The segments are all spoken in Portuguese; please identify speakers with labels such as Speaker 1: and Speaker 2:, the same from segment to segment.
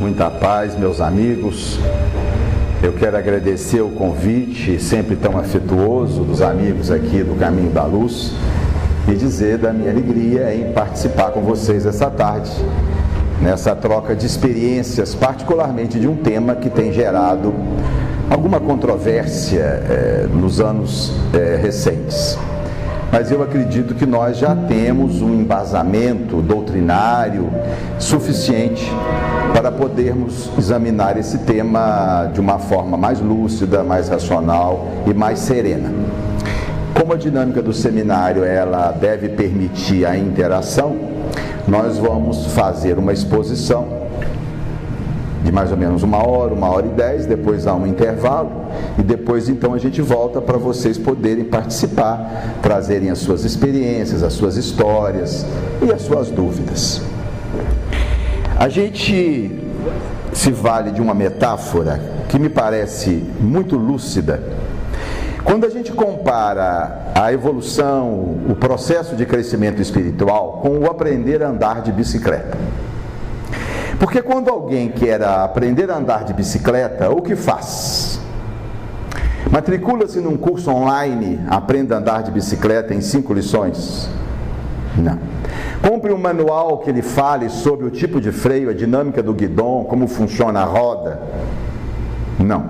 Speaker 1: muita paz, meus amigos. Eu quero agradecer o convite sempre tão afetuoso dos amigos aqui do Caminho da Luz e dizer da minha alegria em participar com vocês essa tarde, nessa troca de experiências, particularmente de um tema que tem gerado alguma controvérsia nos anos recentes. Mas eu acredito que nós já temos um embasamento doutrinário suficiente para podermos examinar esse tema de uma forma mais lúcida, mais racional e mais serena. Como a dinâmica do seminário ela deve permitir a interação, nós vamos fazer uma exposição de mais ou menos 1h e 10, depois há um intervalo e depois então a gente volta para vocês poderem participar, trazerem as suas experiências, as suas histórias e as suas dúvidas. A gente se vale de uma metáfora que me parece muito lúcida. Quando a gente compara a evolução, o processo de crescimento espiritual com o aprender a andar de bicicleta. Porque quando alguém quer aprender a andar de bicicleta, o que faz? Matricula-se num curso online, aprenda a andar de bicicleta em 5 lições? Não. Compre um manual que lhe fale sobre o tipo de freio, a dinâmica do guidão, como funciona a roda? Não.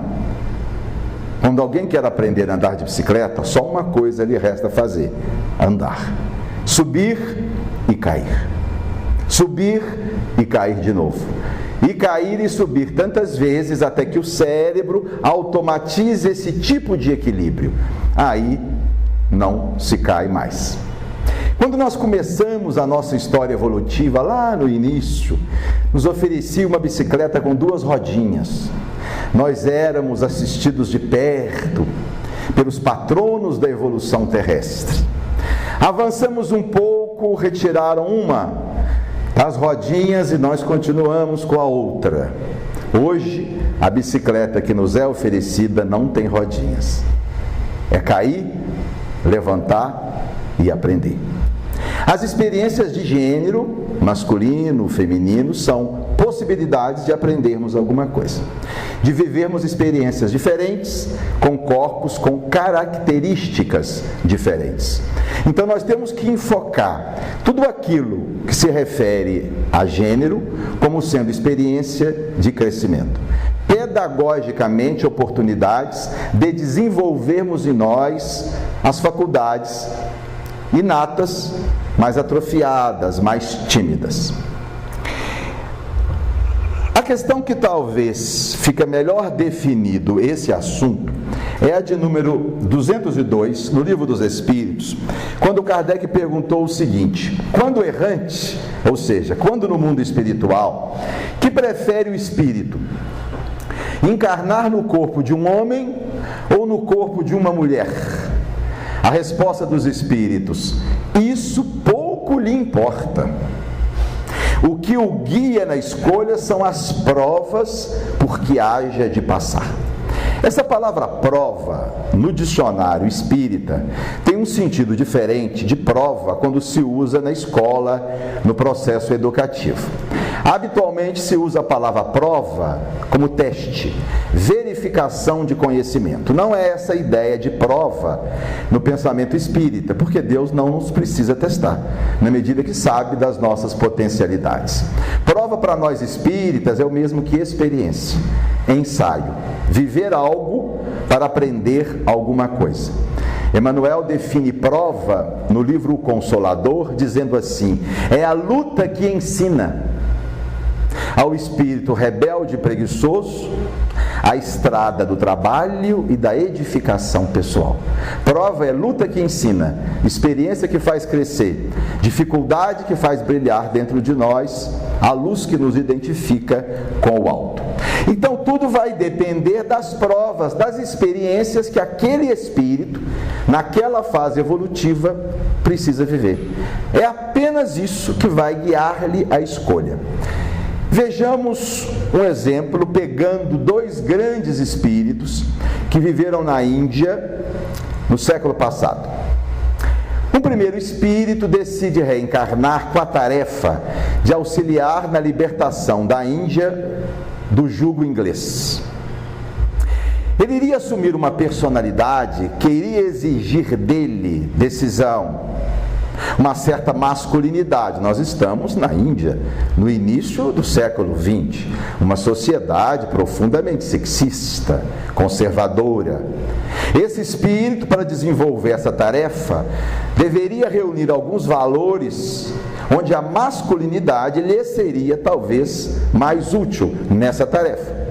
Speaker 1: Quando alguém quer aprender a andar de bicicleta, só uma coisa lhe resta fazer: andar. Subir e cair. Subir e cair de novo. E cair e subir tantas vezes até que o cérebro automatize esse tipo de equilíbrio. Aí não se cai mais. Quando nós começamos a nossa história evolutiva, lá no início, nos oferecia uma bicicleta com 2 rodinhas. Nós éramos assistidos de perto pelos patronos da evolução terrestre. Avançamos um pouco, retiraram as rodinhas e nós continuamos com a outra. Hoje, a bicicleta que nos é oferecida não tem rodinhas. É cair, levantar e aprender. As experiências de gênero, masculino, feminino, são possibilidades de aprendermos alguma coisa, de vivermos experiências diferentes, com corpos com características diferentes. Então nós temos que enfocar tudo aquilo que se refere a gênero como sendo experiência de crescimento. Pedagogicamente, oportunidades de desenvolvermos em nós as faculdades inatas, mais atrofiadas, mais tímidas. A questão que talvez fica melhor definido esse assunto é a de número 202, no Livro dos Espíritos, quando Kardec perguntou o seguinte: quando errante, ou seja, quando no mundo espiritual, que prefere o espírito? Encarnar no corpo de um homem ou no corpo de uma mulher? A resposta dos espíritos: isso pouco lhe importa. O que o guia na escolha são as provas por que haja de passar. Essa palavra prova, no dicionário espírita, tem um sentido diferente de prova quando se usa na escola, no processo educativo. Habitualmente se usa a palavra prova como teste, verificação de conhecimento. Não é essa a ideia de prova no pensamento espírita, porque Deus não nos precisa testar, na medida que sabe das nossas potencialidades. Prova para nós espíritas é o mesmo que experiência, ensaio, viver algo para aprender alguma coisa. Emmanuel define prova no livro O Consolador, dizendo assim: é a luta que ensina ao espírito rebelde e preguiçoso a estrada do trabalho e da edificação pessoal. Prova é luta que ensina, experiência que faz crescer, dificuldade que faz brilhar dentro de nós a luz que nos identifica com o alto. Então tudo vai depender das provas, das experiências que aquele espírito, naquela fase evolutiva, precisa viver. É apenas isso que vai guiar-lhe a escolha. Vejamos um exemplo pegando 2 grandes espíritos que viveram na Índia no século passado. Um primeiro espírito decide reencarnar com a tarefa de auxiliar na libertação da Índia do jugo inglês. Ele iria assumir uma personalidade que iria exigir dele decisão, uma certa masculinidade. Nós estamos na Índia, no início do século XX, uma sociedade profundamente sexista, conservadora. Esse espírito, para desenvolver essa tarefa, deveria reunir alguns valores onde a masculinidade lhe seria talvez mais útil nessa tarefa.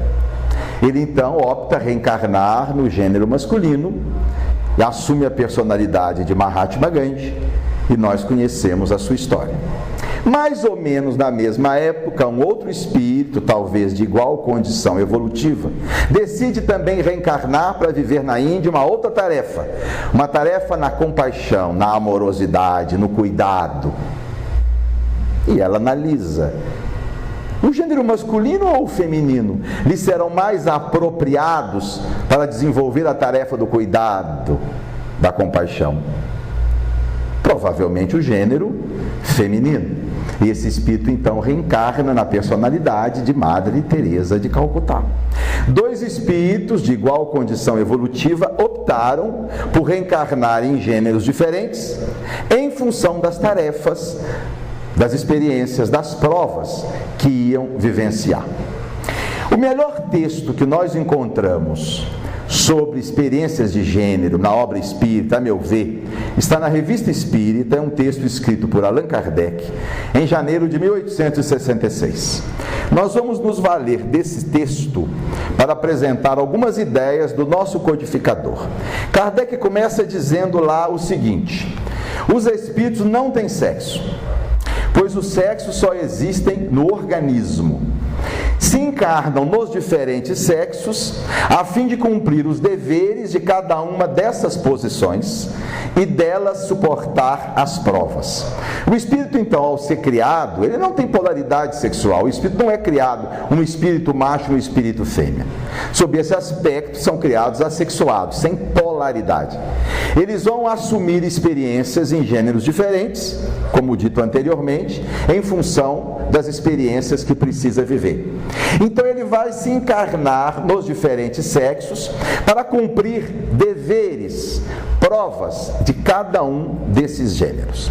Speaker 1: Ele então opta reencarnar no gênero masculino e assume a personalidade de Mahatma Gandhi, e nós conhecemos a sua história. Mais ou menos na mesma época, um outro espírito, talvez de igual condição evolutiva, decide também reencarnar para viver na Índia uma outra tarefa, uma tarefa na compaixão, na amorosidade, no cuidado. E ela analisa: o gênero masculino ou o feminino lhe serão mais apropriados para desenvolver a tarefa do cuidado, da compaixão? Provavelmente o gênero feminino. E esse espírito então reencarna na personalidade de Madre Teresa de Calcutá. Dois espíritos de igual condição evolutiva optaram por reencarnar em gêneros diferentes em função das tarefas, das experiências, das provas que iam vivenciar. O melhor texto que nós encontramos sobre experiências de gênero na obra espírita, a meu ver, está na Revista Espírita, é um texto escrito por Allan Kardec, em janeiro de 1866. Nós vamos nos valer desse texto para apresentar algumas ideias do nosso codificador. Kardec começa dizendo lá o seguinte: os espíritos não têm sexo, pois os sexos só existem no organismo. Se encarnam nos diferentes sexos a fim de cumprir os deveres de cada uma dessas posições e delas suportar as provas. O espírito, então, ao ser criado, ele não tem polaridade sexual. O espírito não é criado um espírito macho e um espírito fêmea. Sob esse aspecto, são criados assexuados, sem polaridade. Eles vão assumir experiências em gêneros diferentes, como dito anteriormente, em função das experiências que precisa viver. Então ele vai se encarnar nos diferentes sexos para cumprir deveres, provas de cada um desses gêneros.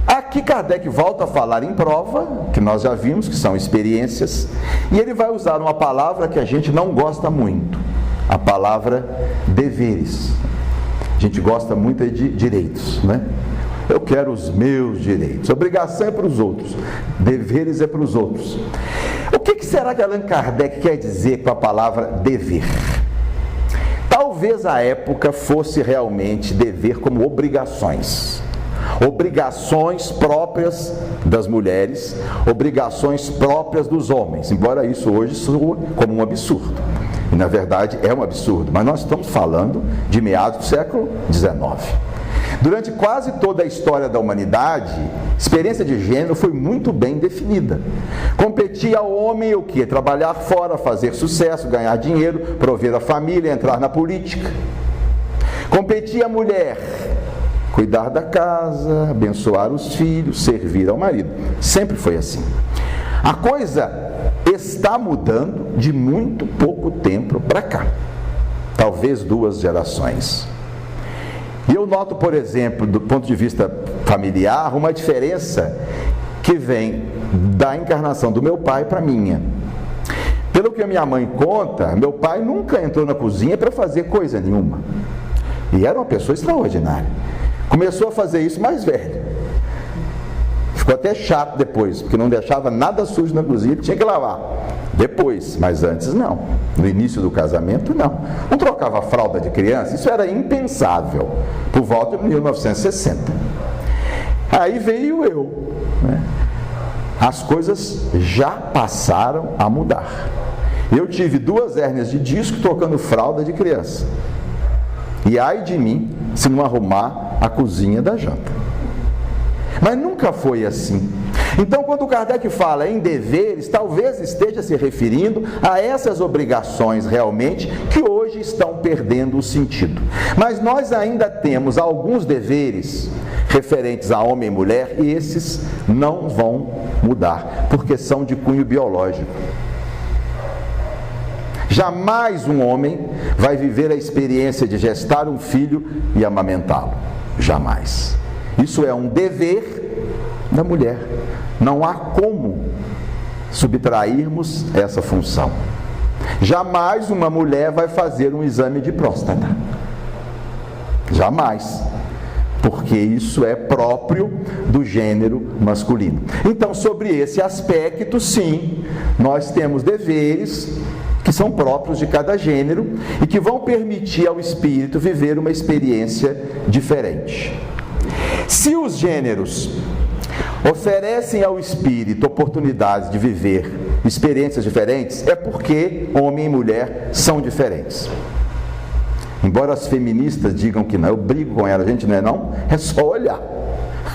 Speaker 1: Aqui Kardec volta a falar em prova, que nós já vimos que são experiências, e ele vai usar uma palavra que a gente não gosta muito, a palavra deveres. A gente gosta muito de direitos, né? Eu quero os meus direitos. Obrigação é para os outros, deveres é para os outros. O que será que Allan Kardec quer dizer com a palavra dever? Talvez a época fosse realmente dever como obrigações. Obrigações próprias das mulheres, obrigações próprias dos homens, embora isso hoje soe como um absurdo. E na verdade é um absurdo, mas nós estamos falando de meados do século XIX. Durante quase toda a história da humanidade, a experiência de gênero foi muito bem definida. Competia ao homem o quê? Trabalhar fora, fazer sucesso, ganhar dinheiro, prover a família, entrar na política. Competia a mulher, cuidar da casa, abençoar os filhos, servir ao marido. Sempre foi assim. A coisa está mudando de muito pouco tempo para cá. Talvez 2 gerações. E eu noto, por exemplo, do ponto de vista familiar, uma diferença que vem da encarnação do meu pai para a minha. Pelo que a minha mãe conta, meu pai nunca entrou na cozinha para fazer coisa nenhuma. E era uma pessoa extraordinária. Começou a fazer isso mais velho. Ficou até chato depois, porque não deixava nada sujo na cozinha, ele tinha que lavar. Depois, mas antes não. No início do casamento, não. Não trocava fralda de criança, isso era impensável, por volta de 1960. Aí veio eu, né? As coisas já passaram a mudar. Eu tive 2 hérnias de disco trocando fralda de criança. E ai de mim se não arrumar a cozinha da janta. Mas nunca foi assim. Então, quando Kardec fala em deveres, talvez esteja se referindo a essas obrigações realmente que hoje estão perdendo o sentido. Mas nós ainda temos alguns deveres referentes a homem e mulher e esses não vão mudar, porque são de cunho biológico. Jamais um homem vai viver a experiência de gestar um filho e amamentá-lo. Jamais. Isso é um dever da mulher. Não há como subtrairmos essa função. Jamais uma mulher vai fazer um exame de próstata. Jamais. Porque isso é próprio do gênero masculino. Então, sobre esse aspecto, sim, nós temos deveres que são próprios de cada gênero e que vão permitir ao espírito viver uma experiência diferente. Se os gêneros oferecem ao espírito oportunidades de viver experiências diferentes, é porque homem e mulher são diferentes. Embora as feministas digam que não, eu brigo com elas, gente, não é não? É só olhar.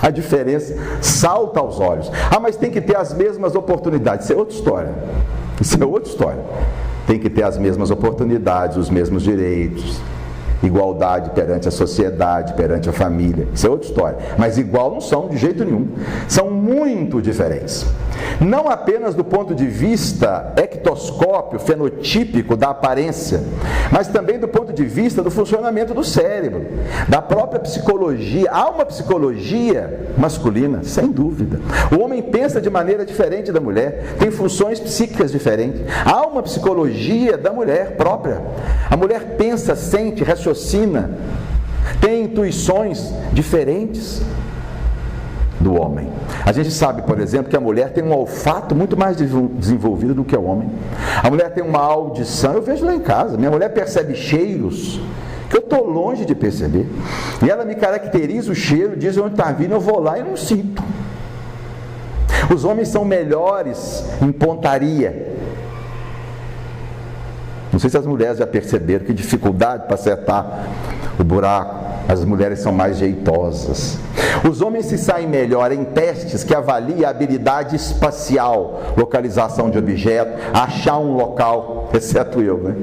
Speaker 1: A diferença salta aos olhos. Ah, mas tem que ter as mesmas oportunidades. Isso é outra história. Isso é outra história. Tem que ter as mesmas oportunidades, os mesmos direitos, igualdade perante a sociedade, perante a família. Isso é outra história. Mas igual não são de jeito nenhum. São muito diferentes. Não apenas do ponto de vista ectoscópio, fenotípico da aparência, mas também do ponto de vista do funcionamento do cérebro, da própria psicologia. Há uma psicologia masculina, sem dúvida. O homem pensa de maneira diferente da mulher, tem funções psíquicas diferentes. Há uma psicologia da mulher própria. A mulher pensa, sente, raciocina, tem intuições diferentes do homem. A gente sabe, por exemplo, que a mulher tem um olfato muito mais desenvolvido do que o homem. A mulher tem uma audição, eu vejo lá em casa, minha mulher percebe cheiros que eu estou longe de perceber. E ela me caracteriza o cheiro, diz onde está vindo, eu vou lá e não sinto. Os homens são melhores em pontaria. Não sei se as mulheres já perceberam que dificuldade para acertar o buraco. As mulheres são mais jeitosas. Os homens se saem melhor em testes que avaliam a habilidade espacial, localização de objeto, achar um local, exceto eu, né?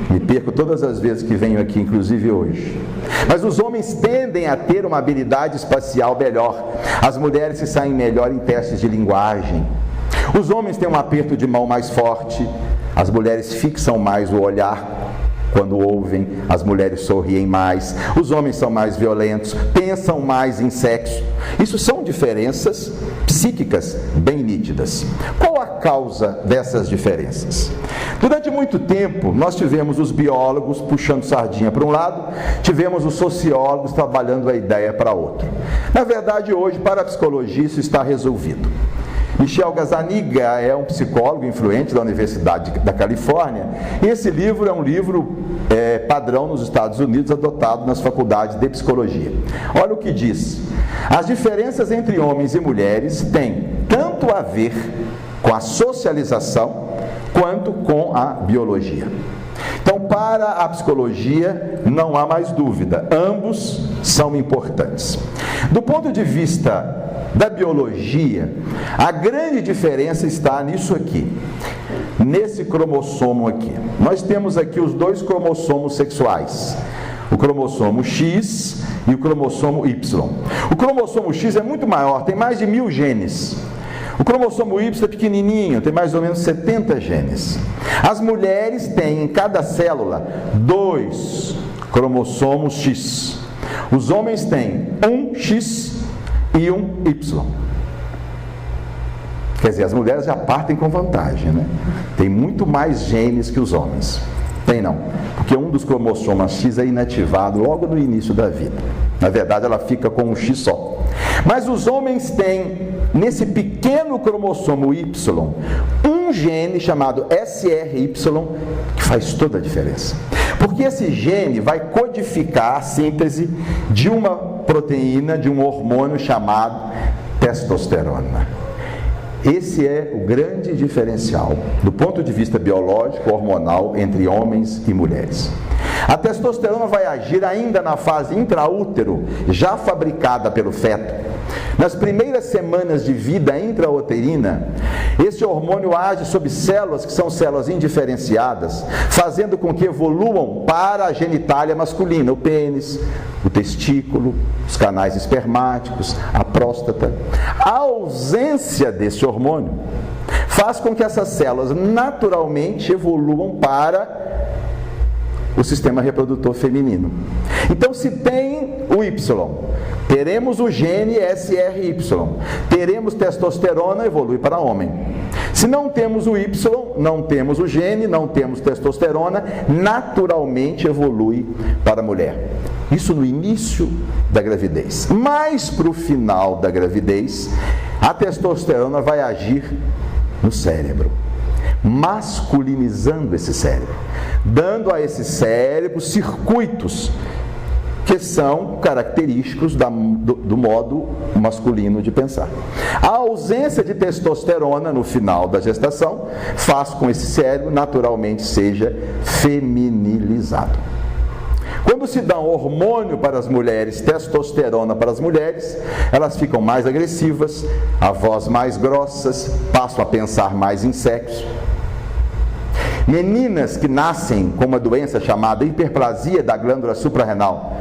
Speaker 1: Me perco todas as vezes que venho aqui, inclusive hoje. Mas os homens tendem a ter uma habilidade espacial melhor. As mulheres se saem melhor em testes de linguagem. Os homens têm um aperto de mão mais forte. As mulheres fixam mais o olhar quando ouvem, as mulheres sorriem mais, os homens são mais violentos, pensam mais em sexo. Isso são diferenças psíquicas bem nítidas. Qual a causa dessas diferenças? Durante muito tempo, nós tivemos os biólogos puxando sardinha para um lado, tivemos os sociólogos trabalhando a ideia para outro. Na verdade, hoje, para a psicologia, isso está resolvido. Michel Gazzaniga é um psicólogo influente da Universidade da Califórnia, e esse livro é um livro padrão nos Estados Unidos, adotado nas faculdades de psicologia. Olha o que diz: as diferenças entre homens e mulheres têm tanto a ver com a socialização quanto com a biologia. Então, para a psicologia, não há mais dúvida, ambos são importantes. Do ponto de vista da biologia, a grande diferença está nisso aqui, nesse cromossomo aqui. Nós temos aqui os dois cromossomos sexuais, o cromossomo X e o cromossomo Y. O cromossomo X é muito maior, tem mais de 1000 genes. O cromossomo Y é pequenininho, tem mais ou menos 70 genes. As mulheres têm em cada célula 2 cromossomos X. Os homens têm um X e um Y. Quer dizer, as mulheres já partem com vantagem, né? Tem muito mais genes que os homens. Tem não, porque um dos cromossomas X é inativado logo no início da vida. Na verdade, ela fica com um X só. Mas os homens têm, nesse pequeno cromossomo Y, um gene chamado SRY, que faz toda a diferença. Porque esse gene vai codificar a síntese de uma proteína, de um hormônio chamado testosterona. Esse é o grande diferencial, do ponto de vista biológico, hormonal, entre homens e mulheres. A testosterona vai agir ainda na fase intraútero, já fabricada pelo feto. Nas primeiras semanas de vida intrauterina, esse hormônio age sobre células que são células indiferenciadas, fazendo com que evoluam para a genitália masculina, o pênis, o testículo, os canais espermáticos, a próstata. A ausência desse hormônio faz com que essas células naturalmente evoluam para o sistema reprodutor feminino. Então, se tem o Y, teremos o gene SRY, teremos testosterona, evolui para homem. Se não temos o Y, não temos o gene, não temos testosterona, naturalmente evolui para a mulher. Isso no início da gravidez. Mas para o final da gravidez, a testosterona vai agir no cérebro, masculinizando esse cérebro, dando a esse cérebro circuitos que são característicos do modo masculino de pensar. A ausência de testosterona no final da gestação faz com que esse cérebro naturalmente seja feminilizado. Quando se dá um hormônio para as mulheres, testosterona para as mulheres, elas ficam mais agressivas, a voz mais grossas, passam a pensar mais em sexo. Meninas que nascem com uma doença chamada hiperplasia da glândula suprarrenal,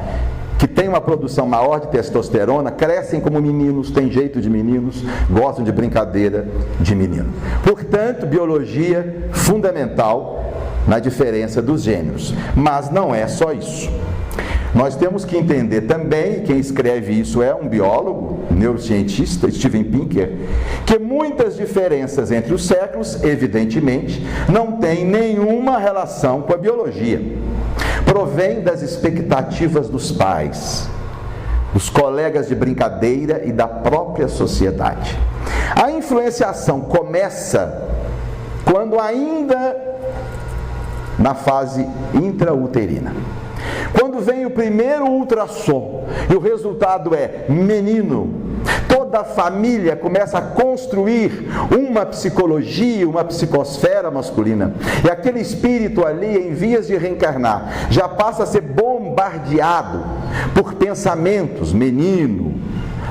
Speaker 1: que tem uma produção maior de testosterona, crescem como meninos, têm jeito de meninos, gostam de brincadeira de menino. Portanto, biologia fundamental na diferença dos gêneros. Mas não é só isso. Nós temos que entender também, quem escreve isso é um biólogo, neurocientista, Steven Pinker, que muitas diferenças entre os séculos, evidentemente, não têm nenhuma relação com a biologia. Provém das expectativas dos pais, dos colegas de brincadeira e da própria sociedade. A influenciação começa quando ainda na fase intrauterina. Quando vem o primeiro ultrassom e o resultado é menino, toda a família começa a construir uma psicologia, uma psicosfera masculina. E aquele espírito ali, em vias de reencarnar, já passa a ser bombardeado por pensamentos: menino,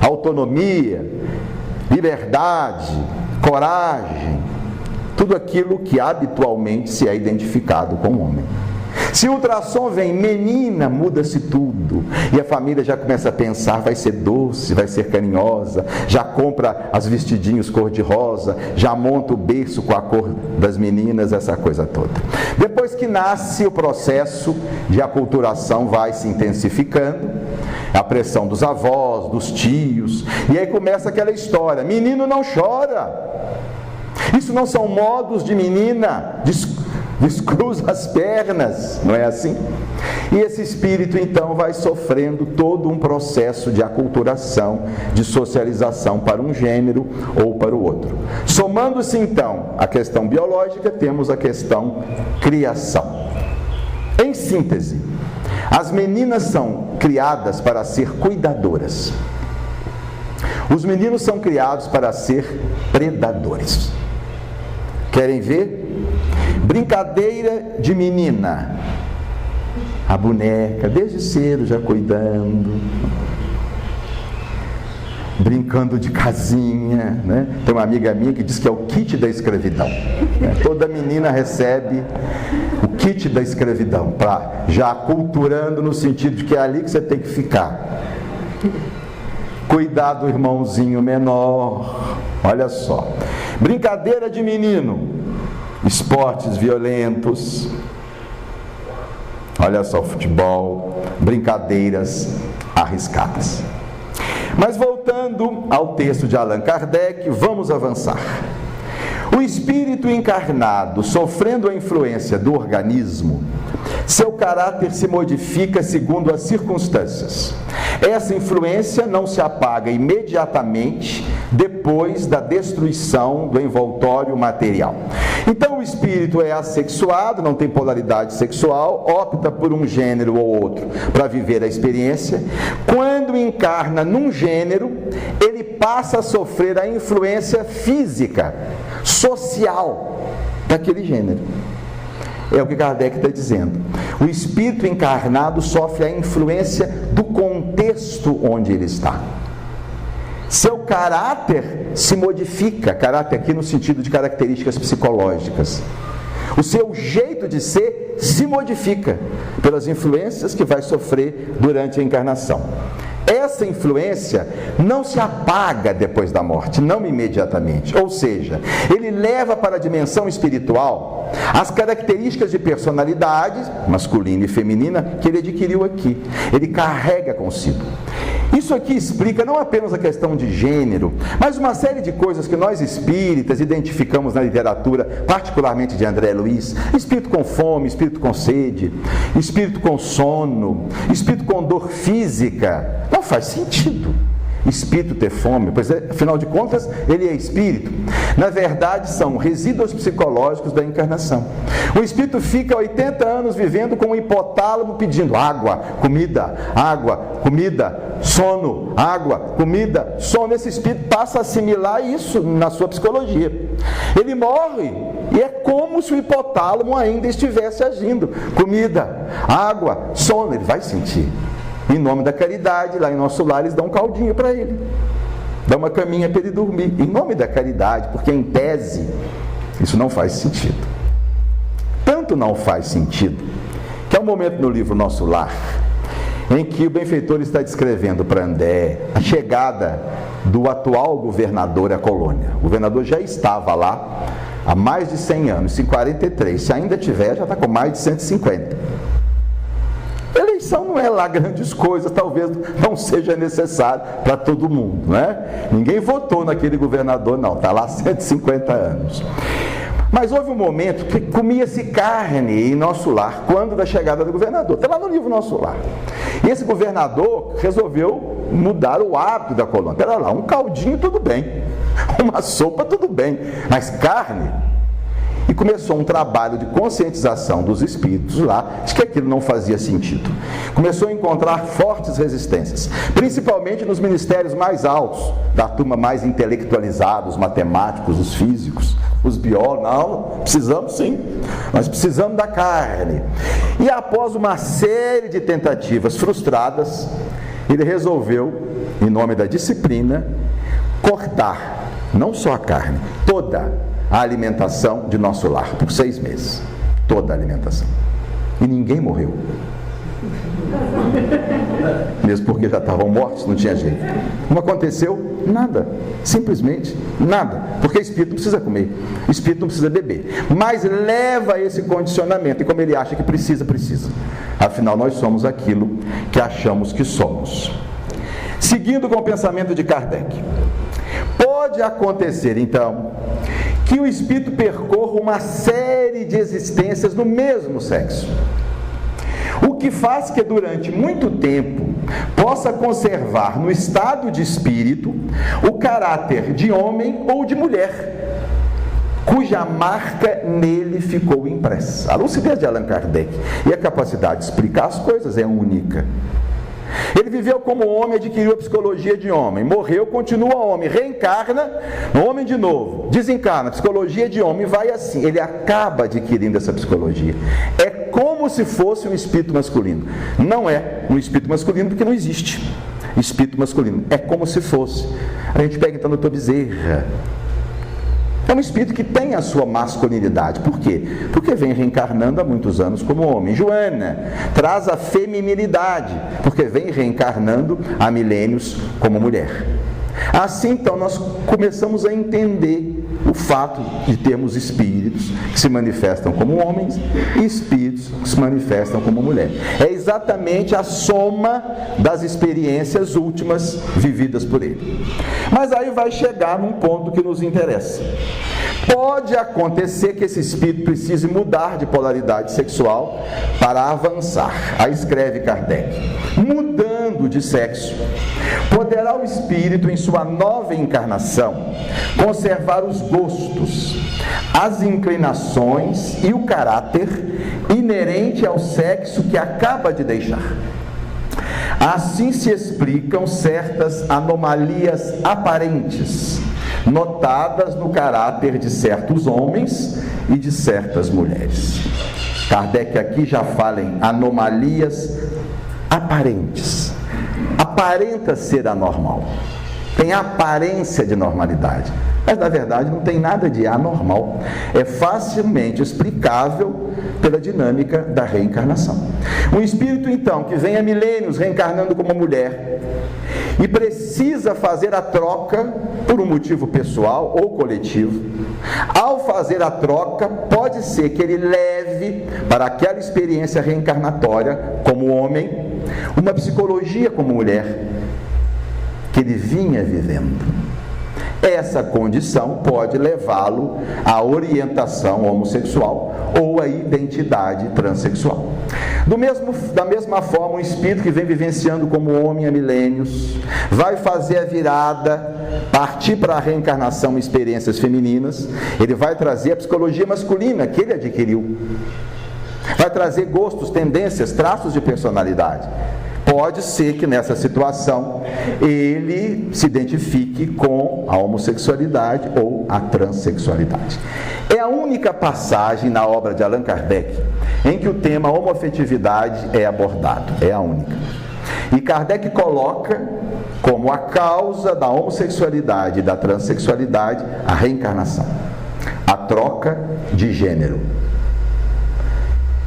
Speaker 1: autonomia, liberdade, coragem, tudo aquilo que habitualmente se é identificado com o homem. Se o ultrassom vem menina, muda-se tudo. E a família já começa a pensar: vai ser doce, vai ser carinhosa, já compra as vestidinhos cor-de-rosa, já monta o berço com a cor das meninas, essa coisa toda. Depois que nasce, o processo de aculturação vai se intensificando, a pressão dos avós, dos tios, e aí começa aquela história: menino não chora. Isso não são modos de menina, descruza as pernas, não é assim? E esse espírito então vai sofrendo todo um processo de aculturação, de socialização para um gênero ou para o outro. Somando-se então a questão biológica, temos a questão criação. Em síntese, as meninas são criadas para ser cuidadoras. Os meninos são criados para ser predadores. Querem ver? Brincadeira de menina. A boneca, desde cedo já cuidando, brincando de casinha, né? Tem uma amiga minha que diz que é o kit da escravidão, né? Toda menina recebe o kit da escravidão, já aculturando no sentido de que é ali que você tem que ficar. Cuidar do irmãozinho menor, olha só. Brincadeira de menino, esportes violentos, olha só, futebol, brincadeiras arriscadas. Mas voltando ao texto de Allan Kardec, vamos avançar. O espírito encarnado, sofrendo a influência do organismo, seu caráter se modifica segundo as circunstâncias. Essa influência não se apaga imediatamente depois da destruição do envoltório material. Então o espírito é assexuado, não tem polaridade sexual, opta por um gênero ou outro para viver a experiência. Quando encarna num gênero, ele passa a sofrer a influência física, social daquele gênero. É o que Kardec está dizendo. O espírito encarnado sofre a influência do contexto onde ele está. Seu caráter se modifica, caráter aqui no sentido de características psicológicas. O seu jeito de ser se modifica pelas influências que vai sofrer durante a encarnação. essa influência não se apaga depois da morte, não imediatamente. Ou seja, ele leva para a dimensão espiritual as características de personalidade, masculina e feminina, que ele adquiriu aqui. Ele carrega consigo. Isso aqui explica não apenas a questão de gênero, mas uma série de coisas que nós espíritas identificamos na literatura, particularmente de André Luiz: espírito com fome, espírito com sede, espírito com sono, espírito com dor física. Não faz sentido espírito ter fome, pois afinal de contas ele é espírito. Na verdade são resíduos psicológicos da encarnação. O espírito fica 80 anos vivendo com o hipotálamo pedindo água, comida, sono, água, comida, sono. Esse espírito passa a assimilar isso na sua psicologia. Ele morre e é como se o hipotálamo ainda estivesse agindo. Comida, água, sono, ele vai sentir. Em nome da caridade, lá em nosso lar, eles dão um caldinho para ele, dão uma caminha para ele dormir, em nome da caridade, porque em tese isso não faz sentido. Tanto não faz sentido que há um momento no livro Nosso Lar em que o benfeitor está descrevendo para André a chegada do atual governador à colônia. O governador já estava lá há mais de 100 anos, em 43, se ainda tiver, já está com mais de 150. Eleição não é lá grandes coisas, talvez não seja necessário para todo mundo, né? Ninguém votou naquele governador, não, está lá há 150 anos. Mas houve um momento que comia-se carne em Nosso Lar, quando da chegada do governador. Está lá no livro Nosso Lar. E esse governador resolveu mudar o hábito da colônia. Espera lá, um caldinho tudo bem, uma sopa tudo bem, mas carne... E começou um trabalho de conscientização dos espíritos lá, de que aquilo não fazia sentido. Começou a encontrar fortes resistências, principalmente nos ministérios mais altos, da turma mais intelectualizada, os matemáticos, os físicos, os biólogos. Não, precisamos sim, nós precisamos da carne. E após uma série de tentativas frustradas, ele resolveu, em nome da disciplina, cortar, não só a carne, toda a alimentação de Nosso Lar, por 6 meses. Toda a alimentação. E ninguém morreu. Mesmo porque já estavam mortos, não tinha jeito. Não aconteceu nada. Simplesmente nada. Porque espírito precisa comer. Espírito não precisa beber. Mas leva esse condicionamento. E como ele acha que precisa, precisa. Afinal, nós somos aquilo que achamos que somos. Seguindo com o pensamento de Kardec. Pode acontecer, então, que o espírito percorra uma série de existências no mesmo sexo, o que faz que durante muito tempo possa conservar no estado de espírito o caráter de homem ou de mulher, cuja marca nele ficou impressa. A lucidez de Allan Kardec e a capacidade de explicar as coisas é única. Ele viveu como homem, adquiriu a psicologia de homem, morreu, continua homem, reencarna, homem de novo, desencarna, psicologia de homem, vai assim, ele acaba adquirindo essa psicologia. É como se fosse um espírito masculino. Não é um espírito masculino porque não existe espírito masculino, é como se fosse. A gente pega então o Dr. Bezerra. É um espírito que tem a sua masculinidade. Por quê? Porque vem reencarnando há muitos anos como homem. Joana traz a feminilidade, porque vem reencarnando há milênios como mulher. Assim, então, nós começamos a entender o fato de termos espíritos que se manifestam como homens e espíritos que se manifestam como mulher. É exatamente a soma das experiências últimas vividas por ele. Mas aí vai chegar num ponto que nos interessa. Pode acontecer que esse espírito precise mudar de polaridade sexual para avançar. Aí escreve Kardec: mudando de sexo, poderá o espírito em sua nova encarnação conservar os gostos, as inclinações e o caráter inerente ao sexo que acaba de deixar. Assim se explicam certas anomalias aparentes notadas no caráter de certos homens e de certas mulheres. Kardec aqui já fala em anomalias aparentes. Aparenta ser anormal, tem aparência de normalidade, mas na verdade não tem nada de anormal. É facilmente explicável pela dinâmica da reencarnação. Um espírito então que vem há milênios reencarnando como mulher e precisa fazer a troca por um motivo pessoal ou coletivo. Ao fazer a troca, pode ser que ele leve para aquela experiência reencarnatória como homem uma psicologia como mulher que ele vinha vivendo. Essa condição pode levá-lo à orientação homossexual ou à identidade transexual. Da mesma forma, um espírito que vem vivenciando como homem há milênios vai fazer a virada, partir para a reencarnação em experiências femininas. Ele vai trazer a psicologia masculina que ele adquiriu, vai trazer gostos, tendências, traços de personalidade. Pode ser que nessa situação ele se identifique com a homossexualidade ou a transexualidade. É a única passagem na obra de Allan Kardec em que o tema homoafetividade é abordado. É a única. E Kardec coloca como a causa da homossexualidade e da transexualidade a reencarnação, a troca de gênero.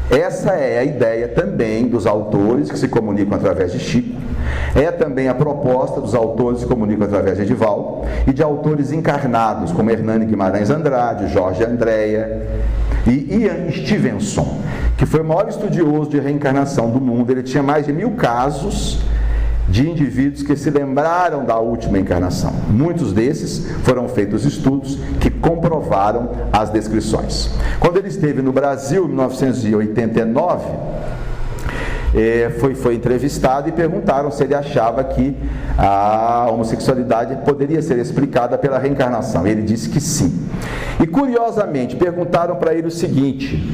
Speaker 1: Essa é a ideia também dos autores que se comunicam através de Chico, é também a proposta dos autores que se comunicam através de Edivaldo e de autores encarnados como Hernani Guimarães Andrade, Jorge Andréa e Ian Stevenson, que foi o maior estudioso de reencarnação do mundo. Ele tinha mais de 1000 casos de indivíduos que se lembraram da última encarnação. Muitos desses foram feitos estudos que comprovaram as descrições. Quando ele esteve no Brasil, em 1989, foi entrevistado e perguntaram se ele achava que a homossexualidade poderia ser explicada pela reencarnação. Ele disse que sim. E curiosamente, perguntaram para ele o seguinte: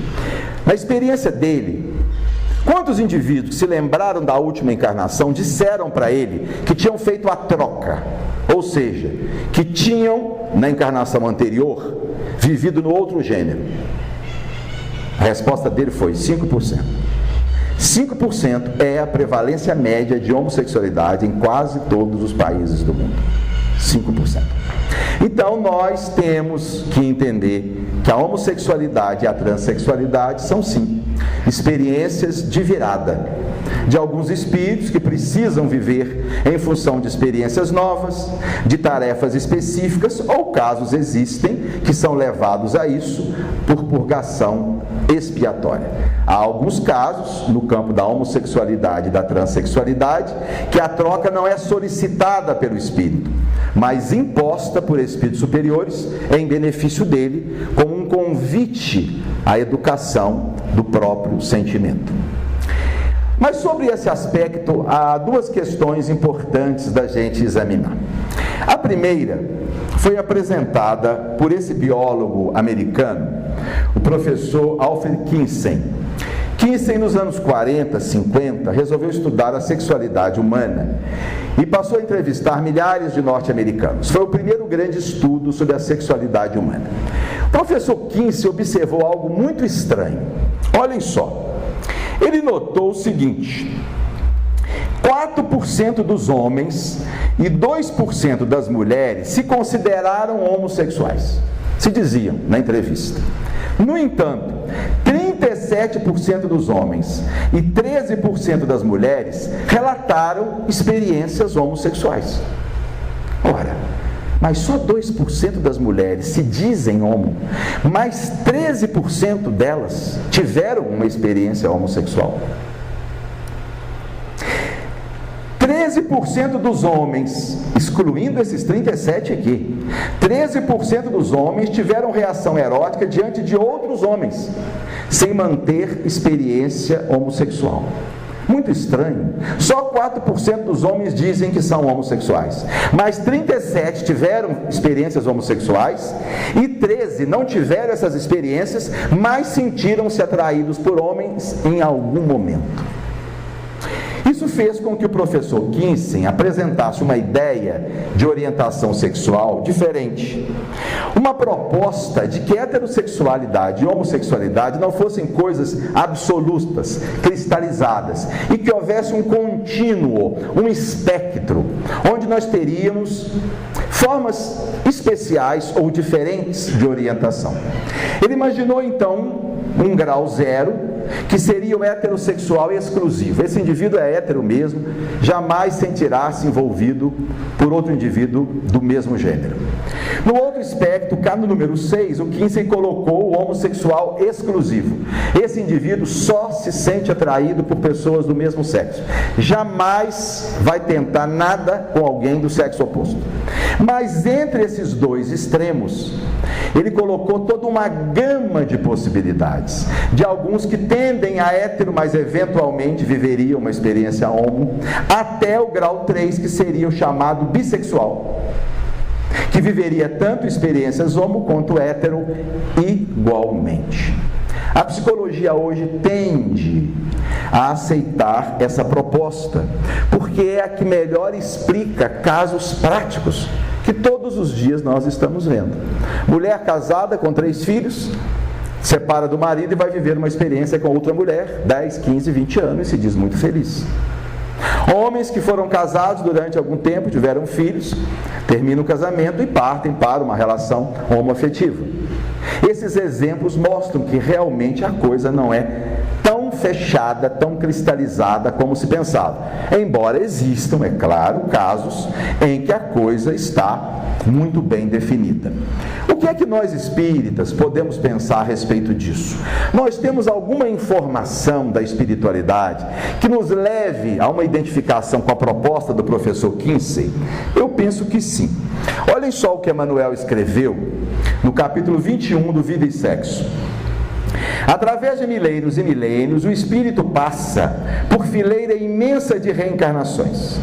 Speaker 1: na experiência dele, quantos indivíduos que se lembraram da última encarnação disseram para ele que tinham feito a troca, ou seja, que tinham, na encarnação anterior, vivido no outro gênero? A resposta dele foi 5%. 5% é a prevalência média de homossexualidade em quase todos os países do mundo. 5%. Então nós temos que entender que a homossexualidade e a transexualidade são sim experiências de virada de alguns espíritos que precisam viver em função de experiências novas, de tarefas específicas, ou casos existem que são levados a isso por purgação expiatória. Há alguns casos no campo da homossexualidade e da transexualidade que a troca não é solicitada pelo espírito, mas imposta por espíritos superiores em benefício dele, como um convite à educação do próprio sentimento. Mas sobre esse aspecto, há duas questões importantes da gente examinar. A primeira foi apresentada por esse biólogo americano, o professor Alfred Kinsey. Kinsey, nos anos 40, 50, resolveu estudar a sexualidade humana e passou a entrevistar milhares de norte-americanos. Foi o primeiro grande estudo sobre a sexualidade humana. O professor Kinsey observou algo muito estranho. Olhem só. Ele notou o seguinte: 4% dos homens e 2% das mulheres se consideraram homossexuais, se diziam na entrevista. No entanto, 37% dos homens e 13% das mulheres relataram experiências homossexuais. Ora, mas só 2% das mulheres se dizem homo, mas 13% delas tiveram uma experiência homossexual. 13% dos homens, excluindo esses 37 aqui, 13% dos homens tiveram reação erótica diante de outros homens, sem manter experiência homossexual. Muito estranho. Só 4% dos homens dizem que são homossexuais, mas 37 tiveram experiências homossexuais e 13 não tiveram essas experiências, mas sentiram-se atraídos por homens em algum momento. Isso fez com que o professor Kinsey apresentasse uma ideia de orientação sexual diferente. Uma proposta de que heterossexualidade e homossexualidade não fossem coisas absolutas, cristalizadas, e que houvesse um contínuo, um espectro, onde nós teríamos formas especiais ou diferentes de orientação. Ele imaginou então um grau 0, que seria o heterossexual exclusivo. Esse indivíduo é hétero mesmo, jamais sentirá-se envolvido por outro indivíduo do mesmo gênero. No outro espectro, cá no número 6, o Kinsey colocou o homossexual exclusivo. Esse indivíduo só se sente atraído por pessoas do mesmo sexo. Jamais vai tentar nada com alguém do sexo oposto. Mas entre esses dois extremos, ele colocou toda uma gama de possibilidades, de alguns que tendem a hétero, mas eventualmente viveriam uma experiência homo, até o grau 3, que seria o chamado bissexual, que viveria tanto experiências homo quanto hétero igualmente. A psicologia hoje tende a aceitar essa proposta, porque é a que melhor explica casos práticos que todos os dias nós estamos vendo. Mulher casada com 3 filhos, separa do marido e vai viver uma experiência com outra mulher, 10, 15, 20 anos, e se diz muito feliz. Homens que foram casados durante algum tempo, tiveram filhos, terminam o casamento e partem para uma relação homoafetiva. Esses exemplos mostram que realmente a coisa não é tão fechada, tão cristalizada como se pensava. Embora existam, é claro, casos em que a coisa está muito bem definida. O que é que nós espíritas podemos pensar a respeito disso? Nós temos alguma informação da espiritualidade que nos leve a uma identificação com a proposta do professor Kinsey? Eu penso que sim. Olhem só o que Emmanuel escreveu no capítulo 21 do Vida e Sexo. Através de milênios e milênios, o espírito passa por fileira imensa de reencarnações,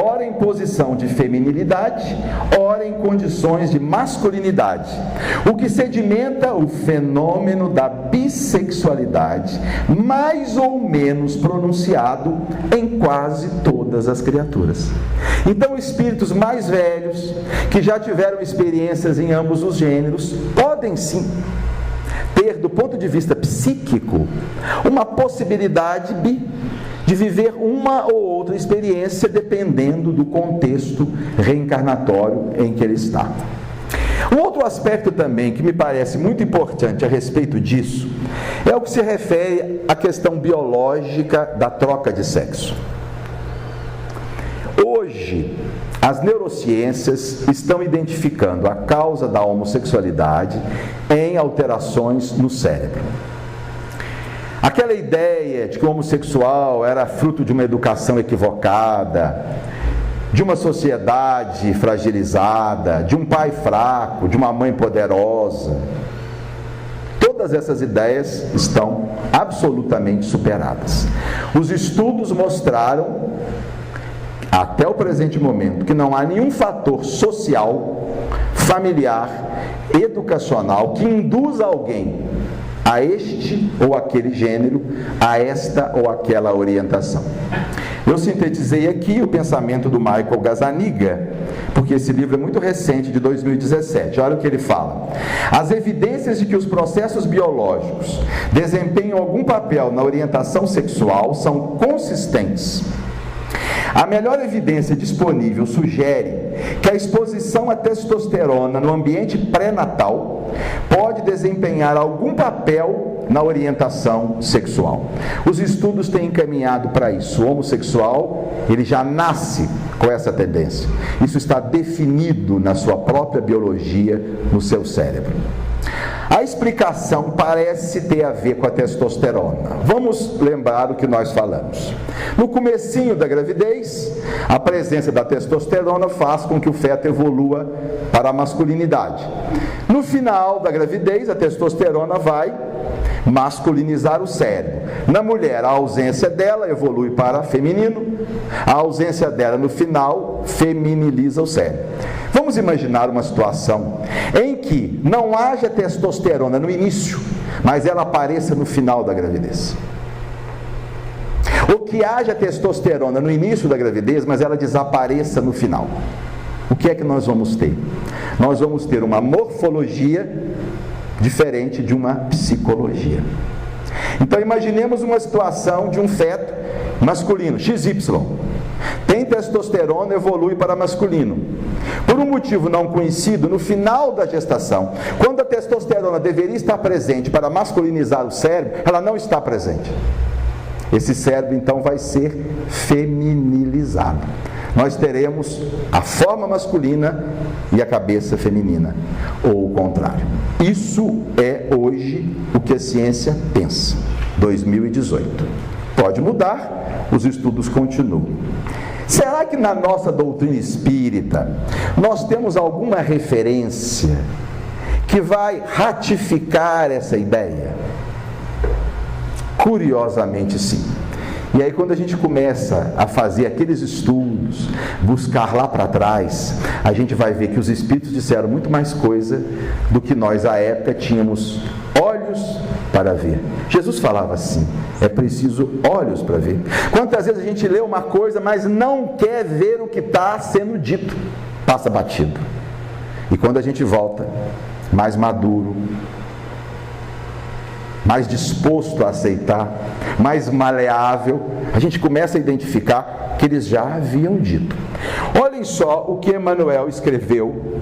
Speaker 1: ora em posição de feminilidade, ora em condições de masculinidade, o que sedimenta o fenômeno da bissexualidade, mais ou menos pronunciado em quase todas as criaturas. Então, espíritos mais velhos, que já tiveram experiências em ambos os gêneros, podem sim ter, do ponto de vista psíquico, uma possibilidade de viver uma ou outra experiência dependendo do contexto reencarnatório em que ele está. Um outro aspecto também que me parece muito importante a respeito disso é o que se refere à questão biológica da troca de sexo. Hoje, as neurociências estão identificando a causa da homossexualidade em alterações no cérebro. Aquela ideia de que o homossexual era fruto de uma educação equivocada, de uma sociedade fragilizada, de um pai fraco, de uma mãe poderosa, todas essas ideias estão absolutamente superadas. Os estudos mostraram, até o presente momento, que não há nenhum fator social, familiar, educacional que induza alguém a este ou aquele gênero, a esta ou aquela orientação. Eu sintetizei aqui o pensamento do Michael Gazzaniga, porque esse livro é muito recente, de 2017. Olha o que ele fala. As evidências de que os processos biológicos desempenham algum papel na orientação sexual são consistentes. A melhor evidência disponível sugere que a exposição à testosterona no ambiente pré-natal pode desempenhar algum papel na orientação sexual. Os estudos têm encaminhado para isso. O homossexual, ele já nasce com essa tendência. Isso está definido na sua própria biologia, no seu cérebro. A explicação parece ter a ver com a testosterona. Vamos lembrar o que nós falamos. No comecinho da gravidez, a presença da testosterona faz com que o feto evolua para a masculinidade. No final da gravidez, a testosterona vai masculinizar o cérebro. Na mulher, a ausência dela evolui para feminino. A ausência dela no final feminiliza o cérebro. Vamos imaginar uma situação em que não haja testosterona no início, mas ela apareça no final da gravidez. Ou que haja testosterona no início da gravidez, mas ela desapareça no final. O que é que nós vamos ter? Nós vamos ter uma morfologia diferente de uma psicologia. Então imaginemos uma situação de um feto masculino, XY. Tem testosterona, evolui para masculino. Por um motivo não conhecido, no final da gestação, quando a testosterona deveria estar presente para masculinizar o cérebro, ela não está presente. Esse cérebro então vai ser feminilizado. Nós teremos a forma masculina e a cabeça feminina, ou o contrário. Isso é hoje o que a ciência pensa. 2018. Pode mudar, os estudos continuam. Será que na nossa doutrina espírita nós temos alguma referência que vai ratificar essa ideia? Curiosamente, sim. E aí, quando a gente começa a fazer aqueles estudos, buscar lá para trás, a gente vai ver que os espíritos disseram muito mais coisa do que nós, à época, tínhamos olhos para ver. Jesus falava assim: é preciso olhos para ver. Quantas vezes a gente lê uma coisa, mas não quer ver o que está sendo dito, passa batido. E quando a gente volta, mais maduro, mais disposto a aceitar, mais maleável, a gente começa a identificar que eles já haviam dito. Olhem só o que Emmanuel escreveu.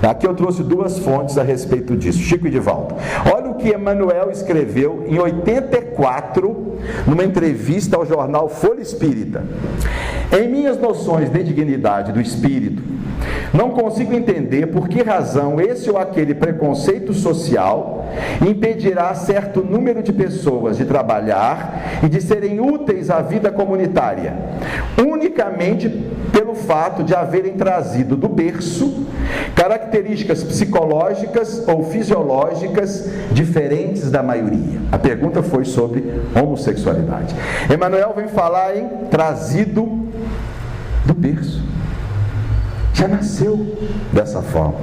Speaker 1: Aqui eu trouxe duas fontes a respeito disso, Chico e Divaldo. Olha o que Emmanuel escreveu em 84, numa entrevista ao jornal Folha Espírita. Em minhas noções de dignidade do espírito, não consigo entender por que razão esse ou aquele preconceito social impedirá certo número de pessoas de trabalhar e de serem úteis à vida comunitária, unicamente pelo fato de haverem trazido do berço características psicológicas ou fisiológicas diferentes da maioria. A pergunta foi sobre homossexualidade. Emmanuel vem falar em trazido do berço. Já nasceu dessa forma,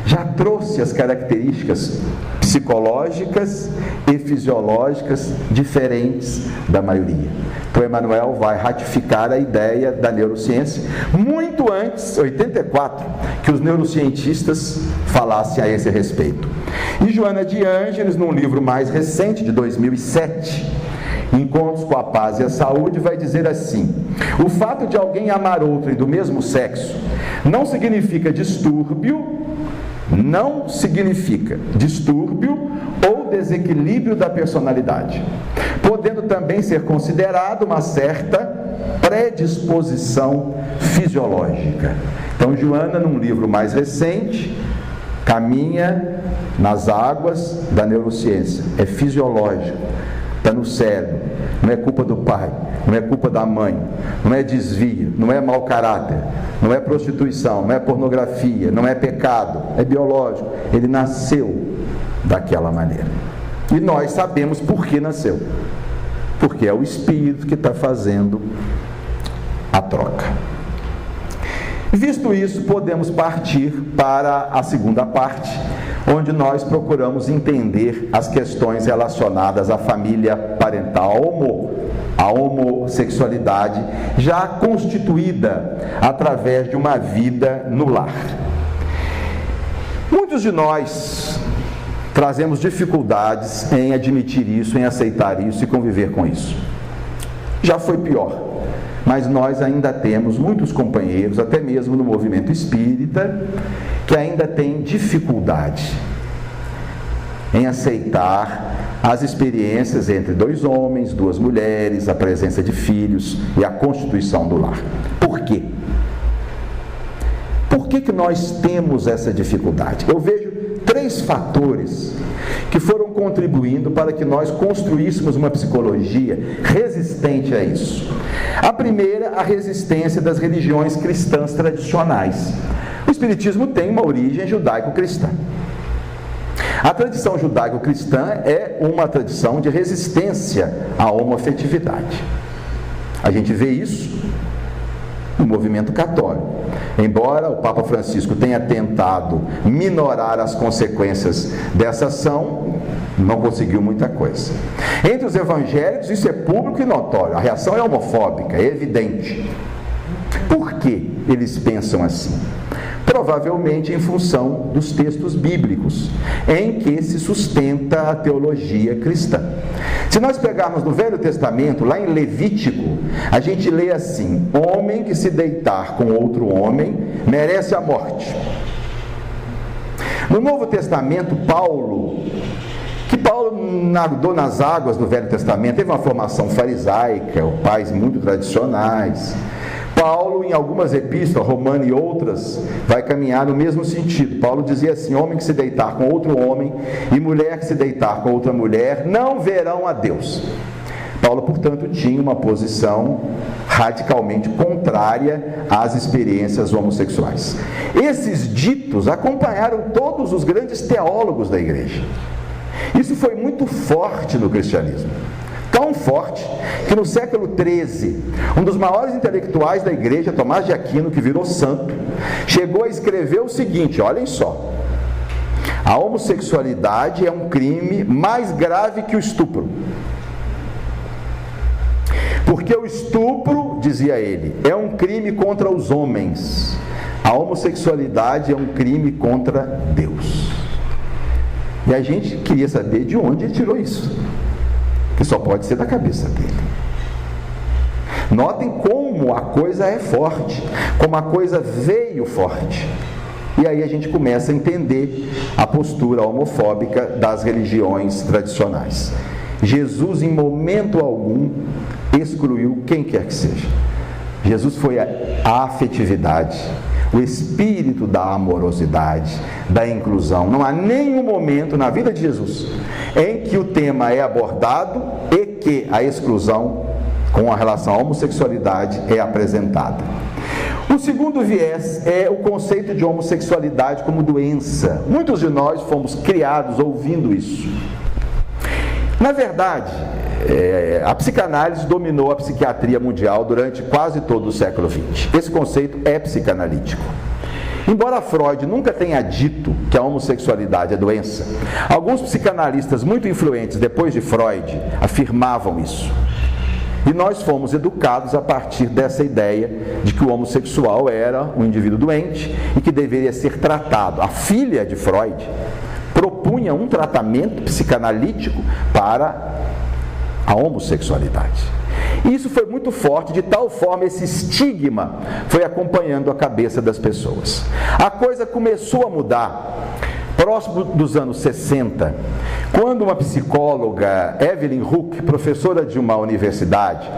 Speaker 1: já trouxe as características psicológicas e fisiológicas diferentes da maioria. Então Emmanuel vai ratificar a ideia da neurociência muito antes, 84, que os neurocientistas falassem a esse respeito. E Joana de Ângeles, num livro mais recente, de 2007, Encontros com a Paz e a Saúde, vai dizer assim: o fato de alguém amar outrem do mesmo sexo não significa distúrbio ou desequilíbrio da personalidade, podendo também ser considerado uma certa predisposição fisiológica. Então Joana, num livro mais recente, caminha nas águas da neurociência, é fisiológico, está no cérebro, não é culpa do pai, não é culpa da mãe, não é desvio, não é mau caráter, não é prostituição, não é pornografia, não é pecado, é biológico. Ele nasceu daquela maneira. E nós sabemos por que nasceu. Porque é o espírito que está fazendo a troca. Visto isso, podemos partir para a segunda parte, onde nós procuramos entender as questões relacionadas à família parental, a homossexualidade já constituída através de uma vida no lar. Muitos de nós trazemos dificuldades em admitir isso, em aceitar isso e conviver com isso. Já foi pior, mas nós ainda temos muitos companheiros, até mesmo no movimento espírita, que ainda têm dificuldade em aceitar as experiências entre dois homens, duas mulheres, a presença de filhos e a constituição do lar. Por quê? Por que nós temos essa dificuldade? Eu vejo 3 fatores que foram contribuindo para que nós construíssemos uma psicologia resistente a isso. A primeira, a resistência das religiões cristãs tradicionais. O Espiritismo tem uma origem judaico-cristã. A tradição judaico-cristã é uma tradição de resistência à homoafetividade. A gente vê isso no movimento católico. Embora o Papa Francisco tenha tentado minorar as consequências dessa ação, não conseguiu muita coisa. Entre os evangélicos, isso é público e notório. A reação é homofóbica, é evidente. Por que eles pensam assim? Provavelmente em função dos textos bíblicos, em que se sustenta a teologia cristã. Se nós pegarmos no Velho Testamento, lá em Levítico, a gente lê assim: homem que se deitar com outro homem merece a morte. No Novo Testamento, Paulo nadou nas águas do Velho Testamento, teve uma formação farisaica, pais muito tradicionais. Paulo, em algumas epístolas, Romana e outras, vai caminhar no mesmo sentido. Paulo dizia assim: homem que se deitar com outro homem e mulher que se deitar com outra mulher não verão a Deus. Paulo, portanto, tinha uma posição radicalmente contrária às experiências homossexuais. Esses ditos acompanharam todos os grandes teólogos da igreja. Isso foi muito forte no cristianismo. Tão forte que no século XIII, um dos maiores intelectuais da igreja, Tomás de Aquino, que virou santo, chegou a escrever o seguinte: olhem só, a homossexualidade é um crime mais grave que o estupro. Porque o estupro, dizia ele, é um crime contra os homens. A homossexualidade é um crime contra Deus. E a gente queria saber de onde ele tirou isso, que só pode ser da cabeça dele. Notem como a coisa é forte, como a coisa veio forte. E aí a gente começa a entender a postura homofóbica das religiões tradicionais. Jesus, em momento algum, excluiu quem quer que seja. Jesus foi a afetividade, o espírito da amorosidade, da inclusão. Não há nenhum momento na vida de Jesus em que o tema é abordado e que a exclusão com a relação à homossexualidade é apresentada. O segundo viés é o conceito de homossexualidade como doença. Muitos de nós fomos criados ouvindo isso. Na verdade, a psicanálise dominou a psiquiatria mundial durante quase todo o século XX. Esse conceito é psicanalítico. Embora Freud nunca tenha dito que a homossexualidade é doença, alguns psicanalistas muito influentes depois de Freud afirmavam isso. E nós fomos educados a partir dessa ideia de que o homossexual era um indivíduo doente e que deveria ser tratado. A filha de Freud propunha um tratamento psicanalítico para a homossexualidade. E isso foi muito forte, de tal forma esse estigma foi acompanhando a cabeça das pessoas. A coisa começou a mudar próximo dos anos 60, quando uma psicóloga, Evelyn Huck, professora de uma universidade,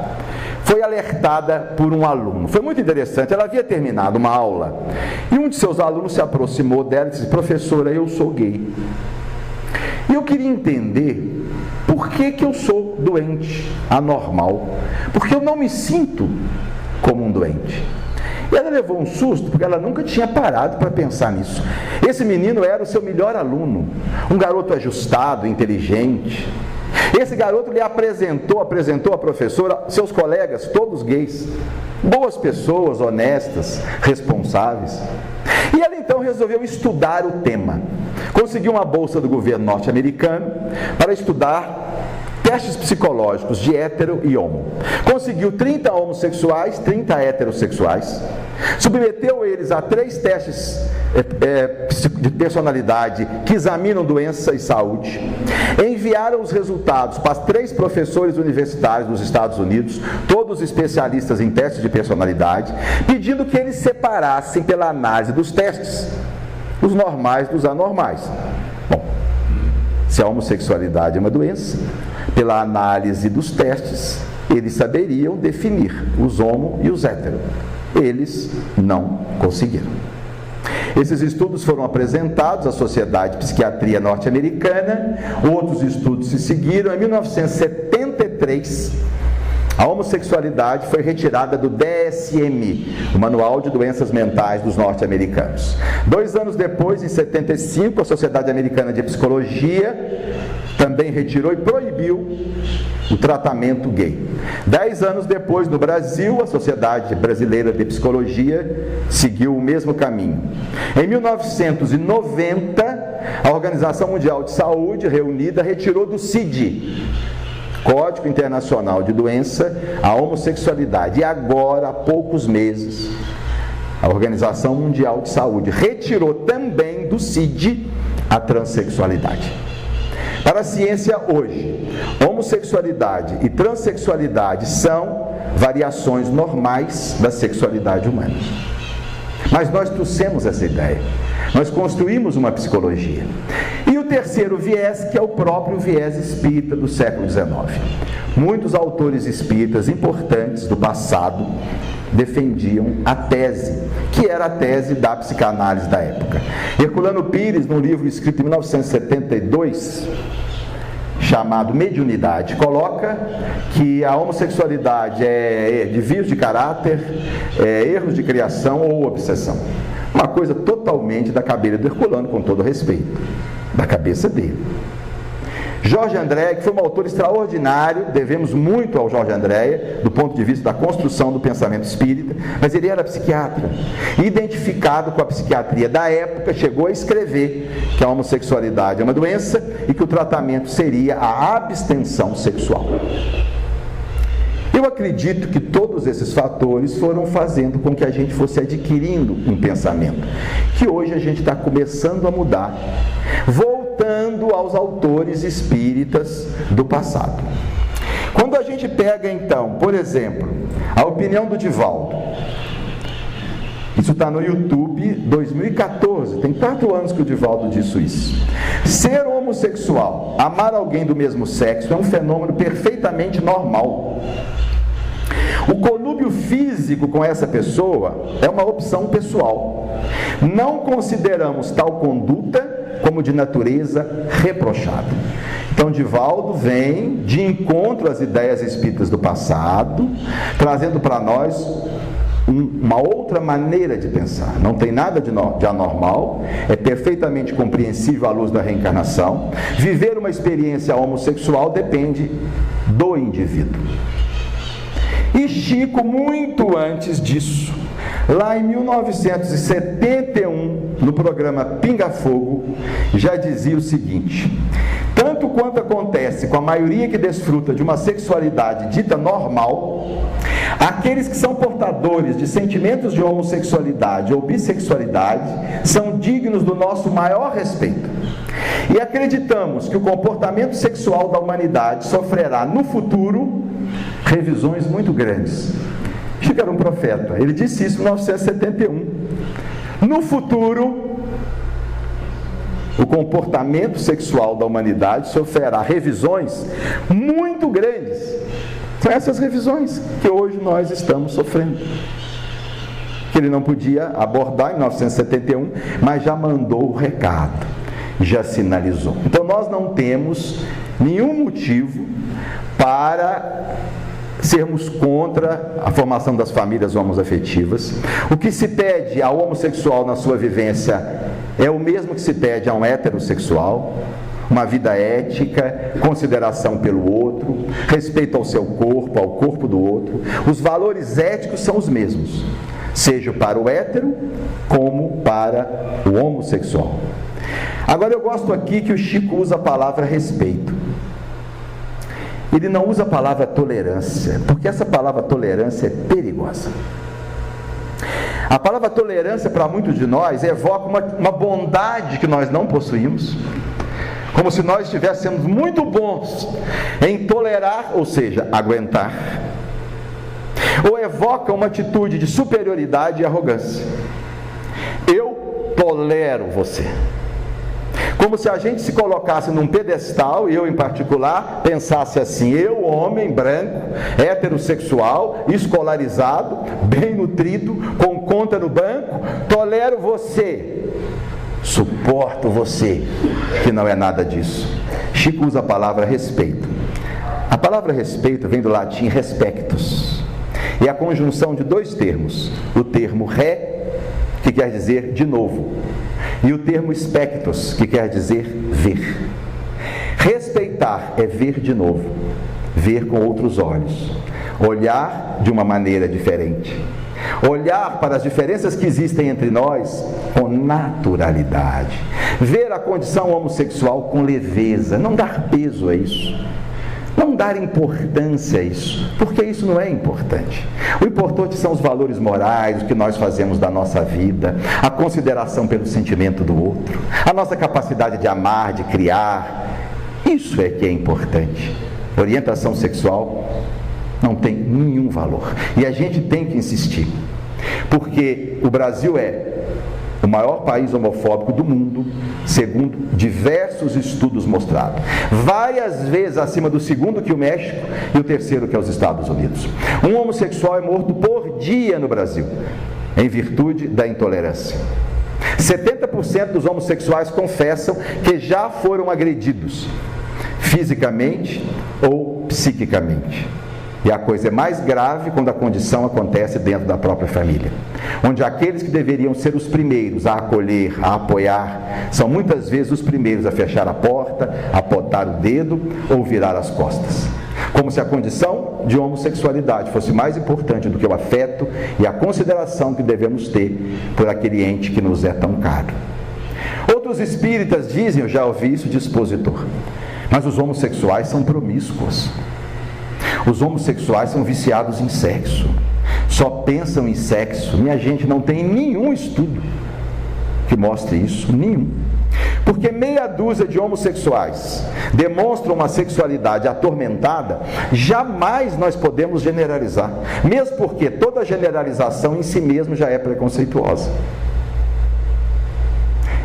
Speaker 1: foi alertada por um aluno. Foi muito interessante, ela havia terminado uma aula e um de seus alunos se aproximou dela e disse: professora, eu sou gay. E eu queria entender por que eu sou doente, anormal, porque eu não me sinto como um doente. E ela levou um susto, porque ela nunca tinha parado para pensar nisso. Esse menino era o seu melhor aluno, um garoto ajustado, inteligente. Esse garoto lhe apresentou a professora, seus colegas, todos gays, boas pessoas, honestas, responsáveis. E ela então resolveu estudar o tema. Conseguiu uma bolsa do governo norte-americano para estudar testes psicológicos de hétero e homo. Conseguiu 30 homossexuais, 30 heterossexuais, submeteu eles a 3 testes de personalidade que examinam doença e saúde, enviaram os resultados para 3 professores universitários dos Estados Unidos, todos especialistas em testes de personalidade, pedindo que eles separassem pela análise dos testes os normais dos anormais. Bom, se a homossexualidade é uma doença, pela análise dos testes, eles saberiam definir os homo e os hétero. Eles não conseguiram. Esses estudos foram apresentados à Sociedade de Psiquiatria Norte-Americana, outros estudos se seguiram. Em 1973, a homossexualidade foi retirada do DSM, o Manual de Doenças Mentais dos norte-americanos. 2 anos depois, em 75, a Sociedade Americana de Psicologia também retirou e proibiu o tratamento gay. 10 anos depois, no Brasil, a Sociedade Brasileira de Psicologia seguiu o mesmo caminho. Em 1990, a Organização Mundial de Saúde, reunida, retirou do CID, Código Internacional de Doença, a homossexualidade. E agora, há poucos meses, a Organização Mundial de Saúde retirou também do CID a transexualidade. Para a ciência hoje, homossexualidade e transexualidade são variações normais da sexualidade humana. Mas nós trouxemos essa ideia, nós construímos uma psicologia. E o terceiro viés, que é o próprio viés espírita do século XIX. Muitos autores espíritas importantes do passado defendiam a tese, que era a tese da psicanálise da época. Herculano Pires, num livro escrito em 1972, chamado Mediunidade, coloca que a homossexualidade é desvios de caráter, erros de criação ou obsessão. Uma coisa totalmente da cabeça do Herculano, com todo respeito, da cabeça dele. Jorge André, que foi um autor extraordinário, devemos muito ao Jorge André, do ponto de vista da construção do pensamento espírita, mas ele era psiquiatra, identificado com a psiquiatria da época, chegou a escrever que a homossexualidade é uma doença e que o tratamento seria a abstenção sexual. Eu acredito que todos esses fatores foram fazendo com que a gente fosse adquirindo um pensamento, que hoje a gente está começando a mudar, voltando aos autores espíritas do passado. Quando a gente pega então, por exemplo, a opinião do Divaldo, isso está no YouTube 2014, tem 4 anos que o Divaldo disse isso. Ser homossexual, amar alguém do mesmo sexo é um fenômeno perfeitamente normal. O conúbio físico com essa pessoa é uma opção pessoal. Não consideramos tal conduta como de natureza reprochada. Então, Divaldo vem de encontro às ideias espíritas do passado, trazendo para nós uma outra maneira de pensar. Não tem nada de anormal, é perfeitamente compreensível à luz da reencarnação. Viver uma experiência homossexual depende do indivíduo. E Chico, muito antes disso, lá em 1971, no programa Pinga Fogo, já dizia o seguinte: tanto quanto acontece com a maioria que desfruta de uma sexualidade dita normal, aqueles que são portadores de sentimentos de homossexualidade ou bissexualidade são dignos do nosso maior respeito. E acreditamos que o comportamento sexual da humanidade sofrerá no futuro revisões muito grandes. Chico era um profeta, ele disse isso em 1971. No futuro, o comportamento sexual da humanidade sofrerá revisões muito grandes. São essas revisões que hoje nós estamos sofrendo, que ele não podia abordar em 1971, mas já mandou o recado, já sinalizou. Então nós não temos nenhum motivo para sermos contra a formação das famílias homoafetivas. O que se pede ao homossexual na sua vivência é o mesmo que se pede a um heterossexual: uma vida ética, consideração pelo outro, respeito ao seu corpo, ao corpo do outro. Os valores éticos são os mesmos, seja para o hétero como para o homossexual. Agora, eu gosto aqui que o Chico usa a palavra respeito. Ele não usa a palavra tolerância, porque essa palavra tolerância é perigosa. A palavra tolerância, para muitos de nós, evoca uma bondade que nós não possuímos, como se nós estivéssemos muito bons em tolerar, ou seja, aguentar. Ou evoca uma atitude de superioridade e arrogância. Eu tolero você. Como se a gente se colocasse num pedestal, e eu em particular, pensasse assim: eu, homem branco, heterossexual, escolarizado, bem nutrido, com conta no banco, tolero você, suporto você, que não é nada disso. Chico usa a palavra respeito. A palavra respeito vem do latim respectus, e a conjunção de 2 termos: o termo re, que quer dizer de novo, e o termo spectus, que quer dizer ver. Respeitar é ver de novo, ver com outros olhos, olhar de uma maneira diferente, olhar para as diferenças que existem entre nós com naturalidade, ver a condição homossexual com leveza, não dar peso a isso, não dar importância a isso, porque isso não é importante. O importante são os valores morais, o que nós fazemos da nossa vida, a consideração pelo sentimento do outro, a nossa capacidade de amar, de criar. Isso é que é importante. Orientação sexual não tem nenhum valor. E a gente tem que insistir, porque o Brasil é o maior país homofóbico do mundo, segundo diversos estudos mostrados. Várias vezes acima do segundo, que o México, e o terceiro, que é os Estados Unidos. Um homossexual é morto por dia no Brasil, em virtude da intolerância. 70% dos homossexuais confessam que já foram agredidos, fisicamente ou psiquicamente. E a coisa é mais grave quando a condição acontece dentro da própria família, onde aqueles que deveriam ser os primeiros a acolher, a apoiar, são muitas vezes os primeiros a fechar a porta, a apontar o dedo ou virar as costas. Como se a condição de homossexualidade fosse mais importante do que o afeto e a consideração que devemos ter por aquele ente que nos é tão caro. Outros espíritas dizem, eu já ouvi isso de expositor, mas os homossexuais são promíscuos. Os homossexuais são viciados em sexo, só pensam em sexo. Minha gente, não tem nenhum estudo que mostre isso, nenhum. Porque meia dúzia de homossexuais demonstram uma sexualidade atormentada, jamais nós podemos generalizar, mesmo porque toda generalização em si mesmo já é preconceituosa.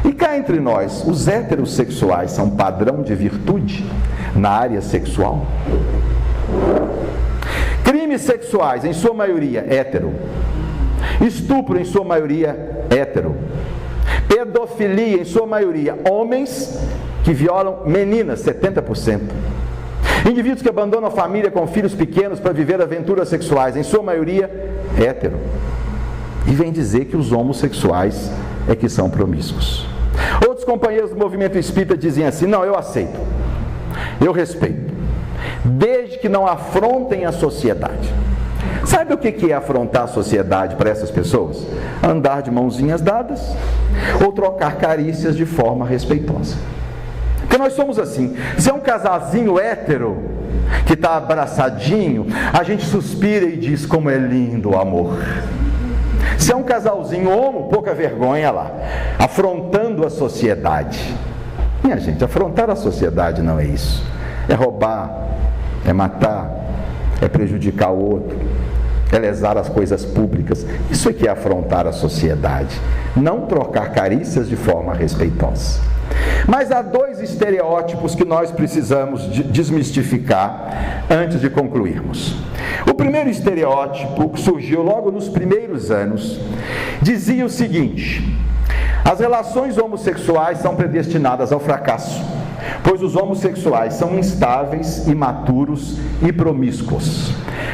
Speaker 1: E cá entre nós, os heterossexuais são padrão de virtude na área sexual? Crimes sexuais, em sua maioria, hétero. Estupro, em sua maioria, hétero. Pedofilia, em sua maioria, homens que violam meninas, 70%. Indivíduos que abandonam a família com filhos pequenos para viver aventuras sexuais, em sua maioria, hétero. E vem dizer que os homossexuais é que são promíscuos. Outros companheiros do movimento espírita dizem assim, não, eu aceito, eu respeito, desde que não afrontem a sociedade. Sabe o que é afrontar a sociedade para essas pessoas? Andar de mãozinhas dadas ou trocar carícias de forma respeitosa. Porque nós somos assim. Se é um casalzinho hétero que está abraçadinho, a gente suspira e diz como é lindo o amor. Se é um casalzinho homo, pouca vergonha lá, afrontando a sociedade. Minha gente, afrontar a sociedade não é isso. É roubar, é matar, é prejudicar o outro, é lesar as coisas públicas. Isso é que é afrontar a sociedade, não trocar carícias de forma respeitosa. Mas há dois estereótipos que nós precisamos desmistificar antes de concluirmos. O primeiro estereótipo, que surgiu logo nos primeiros anos, dizia o seguinte: as relações homossexuais são predestinadas ao fracasso, pois os homossexuais são instáveis, imaturos e promíscuos.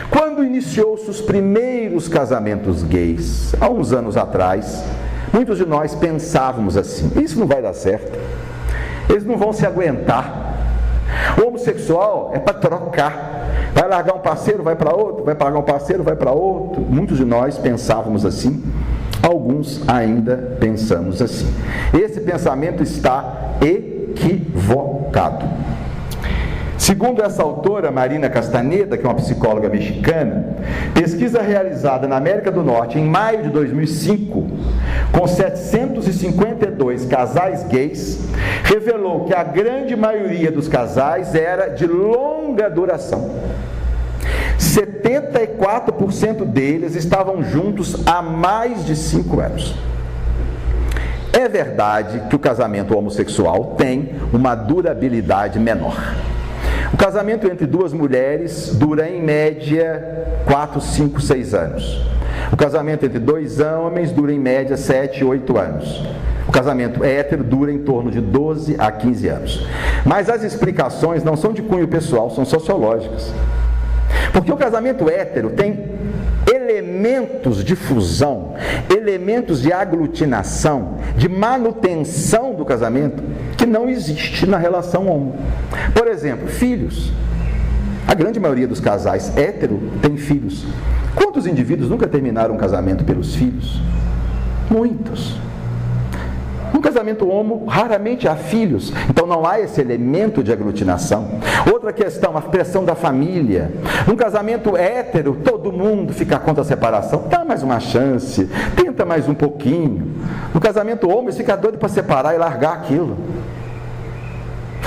Speaker 1: Quando iniciou-se os primeiros casamentos gays, há uns anos atrás, muitos de nós pensávamos assim: isso não vai dar certo, eles não vão se aguentar. O homossexual é para trocar, vai largar um parceiro, vai para outro, vai pagar um parceiro, vai para outro. Muitos de nós pensávamos assim, alguns ainda pensamos assim. Esse pensamento está equivocado. Segundo essa autora, Marina Castaneda, que é uma psicóloga mexicana, pesquisa realizada na América do Norte em maio de 2005, com 752 casais gays, revelou que a grande maioria dos casais era de longa duração. 74% deles estavam juntos há mais de 5 anos. É verdade que o casamento homossexual tem uma durabilidade menor. O casamento entre duas mulheres dura em média 4, 5, 6 anos. O casamento entre dois homens dura em média 7, 8 anos. O casamento hétero dura em torno de 12 a 15 anos. Mas as explicações não são de cunho pessoal, são sociológicas. Porque o casamento hétero tem elementos de fusão, elementos de aglutinação, de manutenção do casamento, que não existe na relação homo. Por exemplo, filhos. A grande maioria dos casais hétero tem filhos. Quantos indivíduos nunca terminaram um casamento pelos filhos? Muitos. No casamento homo, raramente há filhos, então não há esse elemento de aglutinação. Outra questão, a pressão da família. Num casamento hétero, todo mundo fica contra a separação. Dá mais uma chance, tenta mais um pouquinho. No casamento homo, eles ficam doidos para separar e largar aquilo.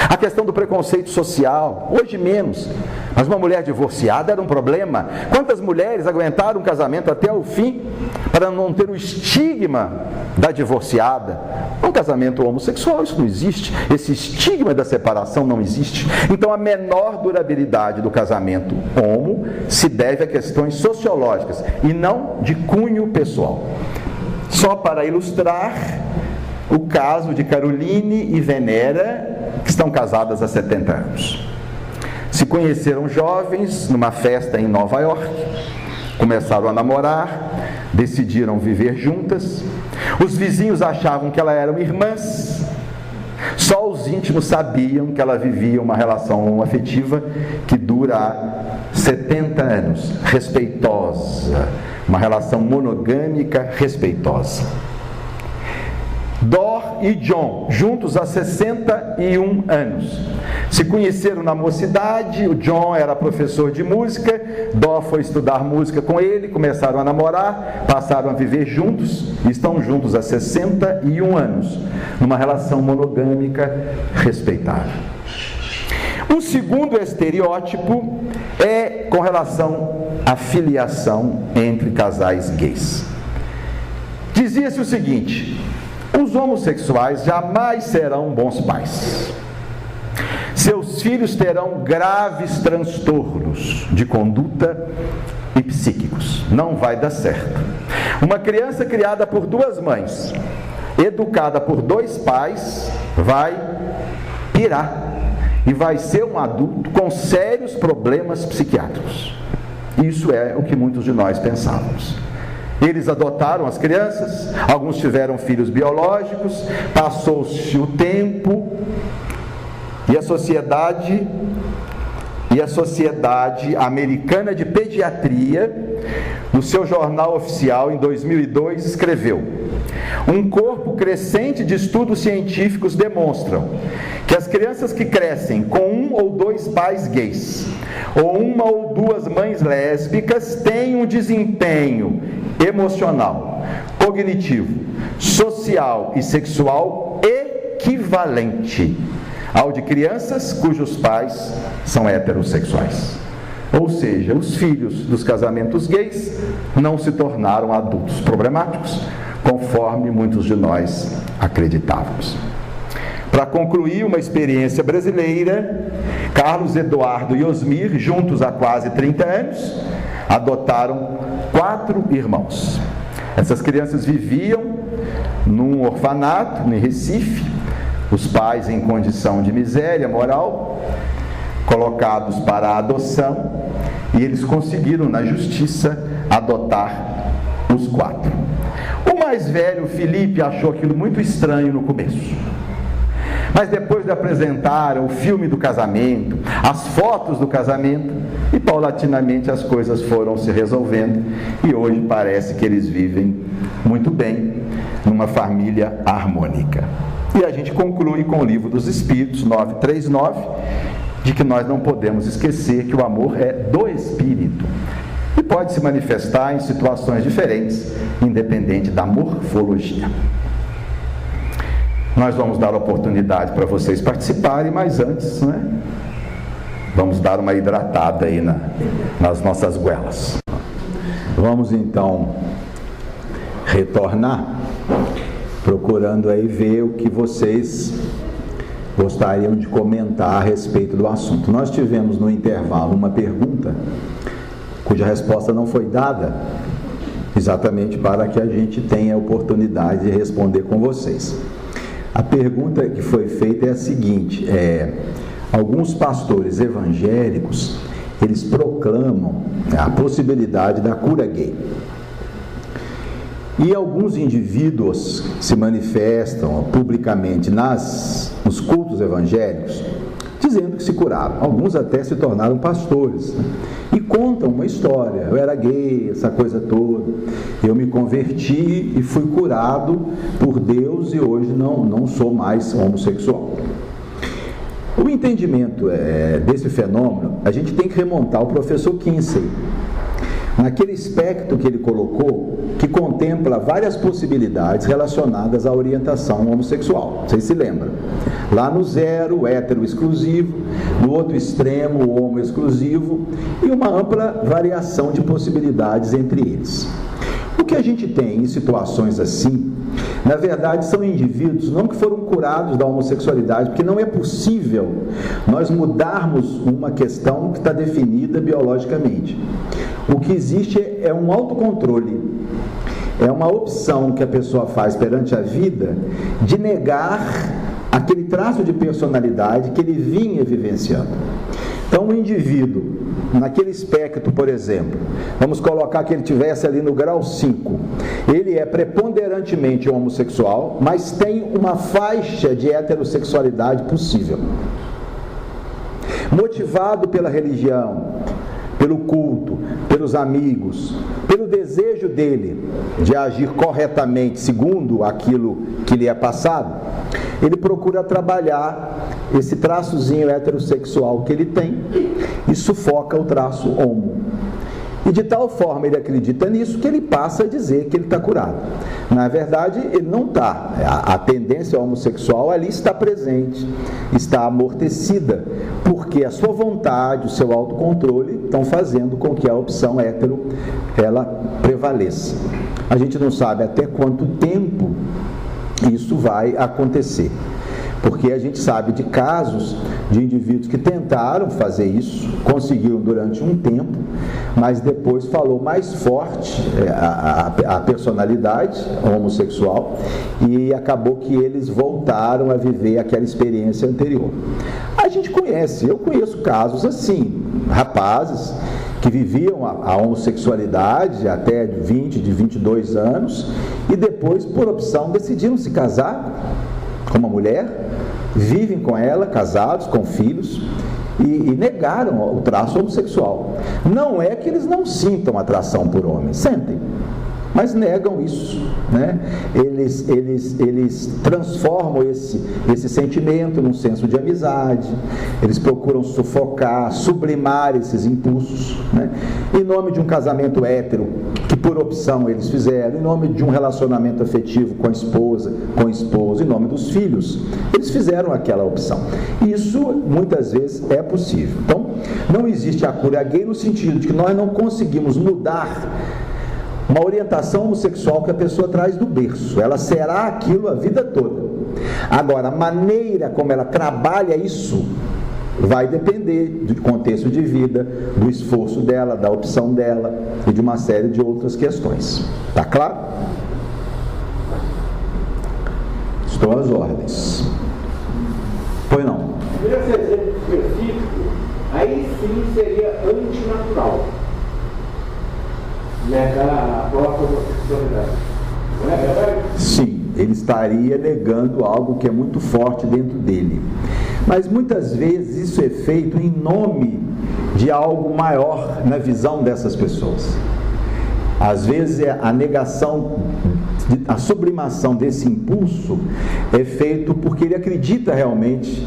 Speaker 1: A questão do preconceito social, hoje menos, mas uma mulher divorciada era um problema. Quantas mulheres aguentaram um casamento até o fim para não ter o estigma da divorciada? Um casamento homossexual, isso não existe. Esse estigma da separação não existe. Então a menor durabilidade do casamento homo se deve a questões sociológicas e não de cunho pessoal. Só para ilustrar o caso de Caroline e Venera, que estão casadas há 70 anos. Se conheceram jovens numa festa em Nova York, começaram a namorar, decidiram viver juntas. Os vizinhos achavam que elas eram irmãs, só os íntimos sabiam que ela vivia uma relação afetiva que dura há 70 anos, respeitosa, uma relação monogâmica respeitosa. Dor e John, juntos há 61 anos. Se conheceram na mocidade, o John era professor de música, Dor foi estudar música com ele, começaram a namorar, passaram a viver juntos e estão juntos há 61 anos, numa relação monogâmica respeitável. Um segundo estereótipo é com relação à filiação entre casais gays. Dizia-se o seguinte: os homossexuais jamais serão bons pais. Seus filhos terão graves transtornos de conduta e psíquicos. Não vai dar certo. Uma criança criada por duas mães, educada por dois pais, vai pirar e vai ser um adulto com sérios problemas psiquiátricos. Isso é o que muitos de nós pensávamos. Eles adotaram as crianças, alguns tiveram filhos biológicos, passou-se o tempo e a Sociedade Americana de Pediatria, no seu jornal oficial em 2002, escreveu: um corpo crescente de estudos científicos demonstram que as crianças que crescem com um ou dois pais gays, ou uma ou duas mães lésbicas, têm um desempenho emocional, cognitivo, social e sexual equivalente ao de crianças cujos pais são heterossexuais. Ou seja, os filhos dos casamentos gays não se tornaram adultos problemáticos, conforme muitos de nós acreditávamos. Para concluir uma experiência brasileira, Carlos Eduardo e Osmir, juntos há quase 30 anos, adotaram 4 irmãos. Essas crianças viviam num orfanato, em Recife, os pais em condição de miséria moral, colocados para a adoção, e eles conseguiram, na justiça, adotar os 4. O mais velho, Felipe, achou aquilo muito estranho no começo. Mas depois de apresentar o filme do casamento, as fotos do casamento, e paulatinamente as coisas foram se resolvendo, e hoje parece que eles vivem muito bem numa família harmônica. E a gente conclui com o Livro dos Espíritos, 939, de que nós não podemos esquecer que o amor é do Espírito e pode se manifestar em situações diferentes, independente da morfologia. Nós vamos dar oportunidade para vocês participarem, mas antes, vamos dar uma hidratada aí nas nossas goelas. Vamos então retornar, procurando aí ver o que vocês gostariam de comentar a respeito do assunto. Nós tivemos no intervalo uma pergunta cuja resposta não foi dada, exatamente para que a gente tenha a oportunidade de responder com vocês. A pergunta que foi feita é a seguinte: alguns pastores evangélicos, eles proclamam a possibilidade da cura gay. E alguns indivíduos se manifestam publicamente nos cultos evangélicos, dizendo que se curaram. Alguns até se tornaram pastores, e contam uma história: eu era gay, essa coisa toda, eu me converti e fui curado por Deus e hoje não sou mais homossexual. O entendimento desse fenômeno, a gente tem que remontar ao professor Kinsey. naquele espectro que ele colocou, que contempla várias possibilidades relacionadas à orientação homossexual. Vocês se lembram? Lá no 0, o hétero exclusivo, no outro extremo, o homo exclusivo, e uma ampla variação de possibilidades entre eles. O que a gente tem em situações assim, na verdade, são indivíduos não que foram curados da homossexualidade, porque não é possível nós mudarmos uma questão que está definida biologicamente. O que existe é um autocontrole, é uma opção que a pessoa faz perante a vida de negar aquele traço de personalidade que ele vinha vivenciando. Então, o indivíduo, naquele espectro, por exemplo, vamos colocar que ele estivesse ali no grau 5, ele é preponderantemente homossexual, mas tem uma faixa de heterossexualidade possível. Motivado pela religião, pelo culto, pelos amigos, pelo desejo dele de agir corretamente segundo aquilo que lhe é passado, ele procura trabalhar esse traçozinho heterossexual que ele tem e sufoca o traço homo. E de tal forma ele acredita nisso que ele passa a dizer que ele está curado. Na verdade, ele não está. A tendência homossexual ali está presente, está amortecida, porque a sua vontade, o seu autocontrole estão fazendo com que a opção hétero ela prevaleça. A gente não sabe até quanto tempo isso vai acontecer, porque a gente sabe de casos de indivíduos que tentaram fazer isso, conseguiram durante um tempo, mas depois falou mais forte a personalidade homossexual e acabou que eles voltaram a viver aquela experiência anterior. A gente conhece, eu conheço casos assim, rapazes que viviam a homossexualidade até de 20, de 22 anos e depois, por opção, decidiram se casar com uma mulher, vivem com ela, casados, com filhos, e negaram o traço homossexual. Não é que eles não sintam atração por homens, sentem, mas negam isso, né? Eles transformam esse sentimento num senso de amizade, eles procuram sufocar, sublimar esses impulsos, né? Em nome de um casamento hétero, que por opção eles fizeram, em nome de um relacionamento afetivo com a esposa, com o esposo, em nome dos filhos, eles fizeram aquela opção. Isso muitas vezes é possível. Então, não existe a cura gay no sentido de que nós não conseguimos mudar uma orientação homossexual que a pessoa traz do berço. Ela será aquilo a vida toda. Agora, a maneira como ela trabalha isso vai depender do contexto de vida, do esforço dela, da opção dela e de uma série de outras questões. Tá claro? Estou às ordens. Pois não?
Speaker 2: Nesse exemplo específico, aí sim seria antinatural negar a própria homossexualidade. Não é verdade?
Speaker 1: Sim, ele estaria negando algo que é muito forte dentro dele. Mas muitas vezes isso é feito em nome de algo maior na visão dessas pessoas. Às vezes a negação, a sublimação desse impulso é feito porque ele acredita realmente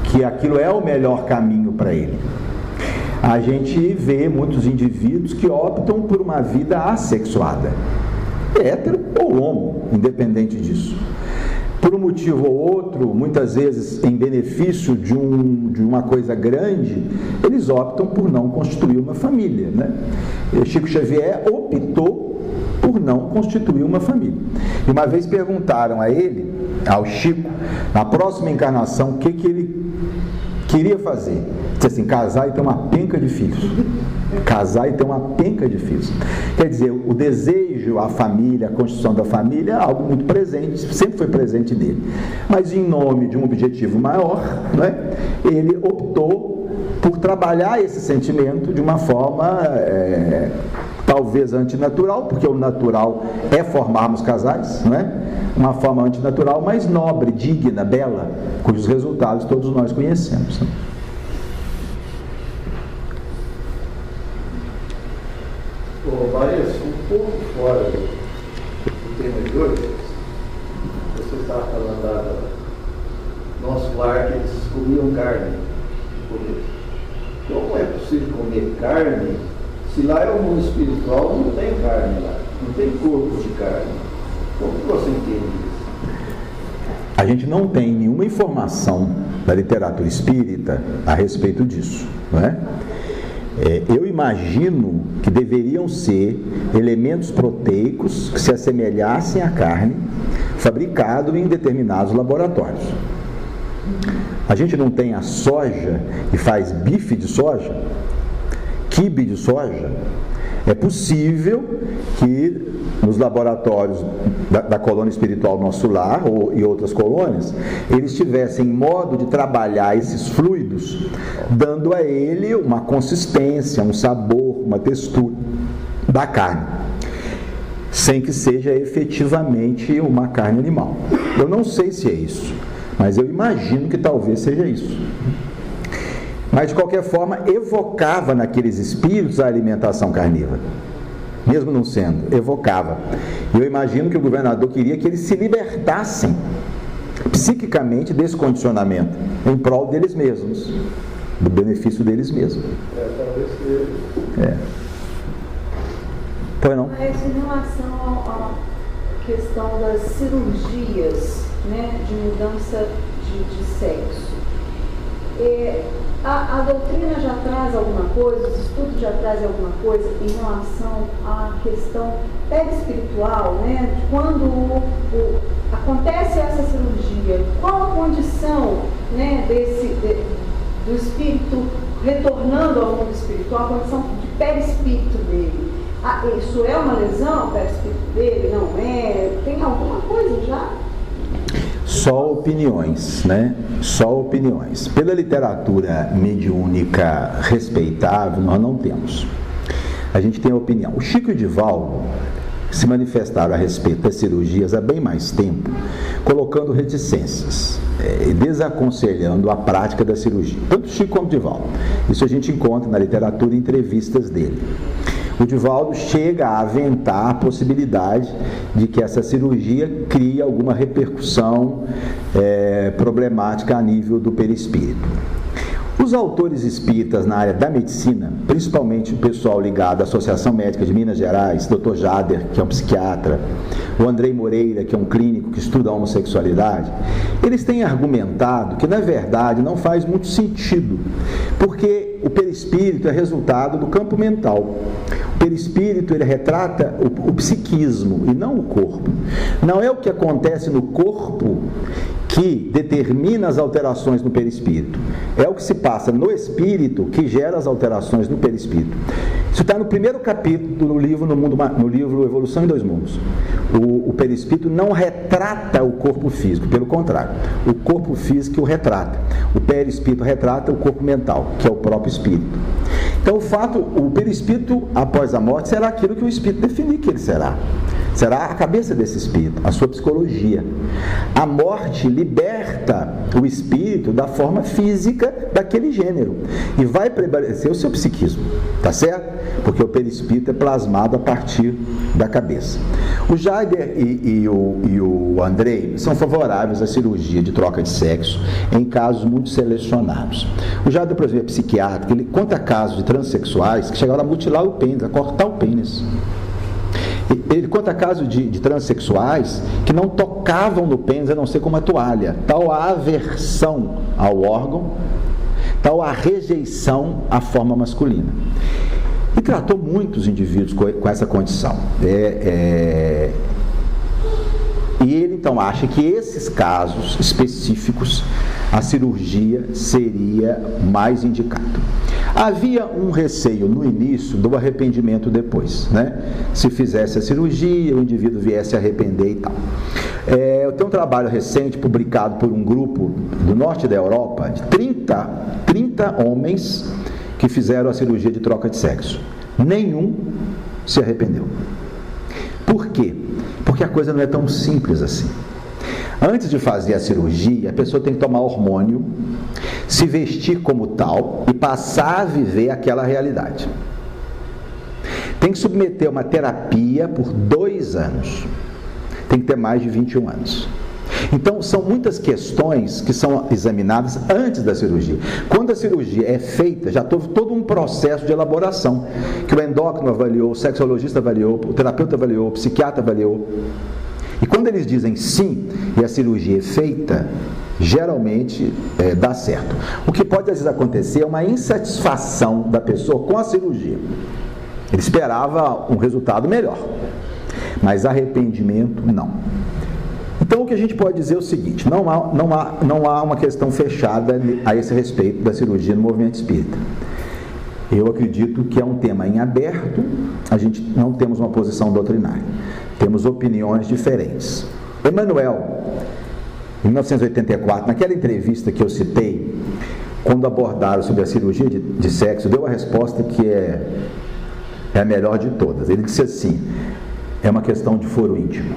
Speaker 1: que aquilo é o melhor caminho para ele. A gente vê muitos indivíduos que optam por uma vida assexuada, hétero ou homo, independente disso. Por um motivo ou outro, muitas vezes em benefício de uma coisa grande, eles optam por não constituir uma família, né? Chico Xavier optou por não constituir uma família. E uma vez perguntaram a ele, ao Chico, na próxima encarnação, o que ele queria fazer. Disse assim: casar e ter uma penca de filhos. Casar e ter uma penca de filhos. Quer dizer, o desejo, a família, a constituição da família é algo muito presente, sempre foi presente nele. Mas em nome de um objetivo maior, né, ele optou por trabalhar esse sentimento de uma forma talvez antinatural, porque o natural é formarmos casais, não é? Uma forma antinatural, mas nobre, digna, bela, cujos resultados todos nós conhecemos. Né?
Speaker 2: Parece um pouco fora do tema de hoje. Você estava falando do nosso lar, que eles comiam carne. Como é possível comer carne Se lá é o mundo espiritual, não tem carne lá, não tem corpo de carne. Como que você entende isso?
Speaker 1: A gente não tem nenhuma informação da literatura espírita a respeito disso, não é? Eu imagino que deveriam ser elementos proteicos que se assemelhassem à carne, fabricado em determinados laboratórios. A gente não tem a soja e faz bife de soja, quibe de soja. É possível que nos laboratórios da colônia espiritual Nosso Lar e outras colônias, eles tivessem modo de trabalhar esses fluidos, dando a ele uma consistência, um sabor, uma textura da carne, sem que seja efetivamente uma carne animal. Eu não sei se é isso, mas eu imagino que talvez seja isso. Mas de qualquer forma, evocava naqueles espíritos a alimentação carnívora. Mesmo não sendo, evocava. Eu imagino que o governador queria que eles se libertassem psiquicamente desse condicionamento, em prol deles mesmos, do benefício deles mesmos.
Speaker 2: Talvez seja.
Speaker 1: Pois não?
Speaker 3: Mas em relação à questão das cirurgias, né, de mudança de sexo, a doutrina já traz alguma coisa, os estudos já trazem alguma coisa em relação à questão perispiritual, né? De quando acontece essa cirurgia, qual a condição, né, do espírito retornando ao mundo espiritual, a condição de perispírito dele? Isso é uma lesão, o perispírito dele? Não é? Tem alguma coisa já?
Speaker 1: Só opiniões, né? Só opiniões. Pela literatura mediúnica respeitável, nós não temos. A gente tem a opinião. O Chico e o Divaldo se manifestaram a respeito das cirurgias há bem mais tempo, colocando reticências, desaconselhando a prática da cirurgia. Tanto Chico como Divaldo. Isso a gente encontra na literatura e entrevistas dele. O Divaldo chega a aventar a possibilidade de que essa cirurgia crie alguma repercussão problemática a nível do perispírito. Os autores espíritas na área da medicina, principalmente o pessoal ligado à Associação Médica de Minas Gerais, Dr. Jader, que é um psiquiatra, o Andrei Moreira, que é um clínico que estuda a homossexualidade, eles têm argumentado que, na verdade, não faz muito sentido, porque o perispírito é resultado do campo mental. O perispírito, ele retrata o psiquismo e não o corpo. Não é o que acontece no corpo que determina as alterações no perispírito. É o que se passa no espírito que gera as alterações no perispírito. Isso está no primeiro capítulo do livro, no livro Evolução em Dois Mundos. O perispírito não retrata o corpo físico, pelo contrário, o corpo físico o retrata. O perispírito retrata o corpo mental, que é o próprio espírito. Então, o perispírito, após a morte, será aquilo que o espírito definir que ele será. Será a cabeça desse espírito, a sua psicologia. A morte liberta o espírito da forma física daquele gênero e vai prevalecer o seu psiquismo, tá certo? Porque o perispírito é plasmado a partir da cabeça. O Jader e o Andrei são favoráveis à cirurgia de troca de sexo em casos muito selecionados. O Jader, por exemplo, é psiquiatra, ele conta casos de transexuais que chegaram a mutilar o pênis, a cortar o pênis. Ele conta casos de transexuais que não tocavam no pênis a não ser com uma toalha. Tal a aversão ao órgão, tal a rejeição à forma masculina. E tratou muitos indivíduos com essa condição. E ele então acha que esses casos específicos, a cirurgia seria mais indicado. Havia um receio no início do arrependimento depois, né? Se fizesse a cirurgia, o indivíduo viesse a arrepender e tal. Eu tenho um trabalho recente publicado por um grupo do norte da Europa, de 30 homens que fizeram a cirurgia de troca de sexo. Nenhum se arrependeu. Por quê? Porque a coisa não é tão simples assim. Antes de fazer a cirurgia, a pessoa tem que tomar hormônio, se vestir como tal e passar a viver aquela realidade. Tem que submeter uma terapia por 2 anos. Tem que ter mais de 21 anos. Então, são muitas questões que são examinadas antes da cirurgia. Quando a cirurgia é feita, já houve todo um processo de elaboração, que o endócrino avaliou, o sexologista avaliou, o terapeuta avaliou, o psiquiatra avaliou. E quando eles dizem sim, e a cirurgia é feita, geralmente dá certo. O que pode às vezes acontecer é uma insatisfação da pessoa com a cirurgia. Ele esperava um resultado melhor, mas arrependimento não. Então o que a gente pode dizer é o seguinte: não há uma questão fechada a esse respeito da cirurgia no movimento espírita. Eu acredito que é um tema em aberto, a gente não temos uma posição doutrinária, temos opiniões diferentes. Emmanuel, em 1984, naquela entrevista que eu citei, quando abordaram sobre a cirurgia de sexo, deu a resposta que é a melhor de todas. Ele disse assim: é uma questão de foro íntimo.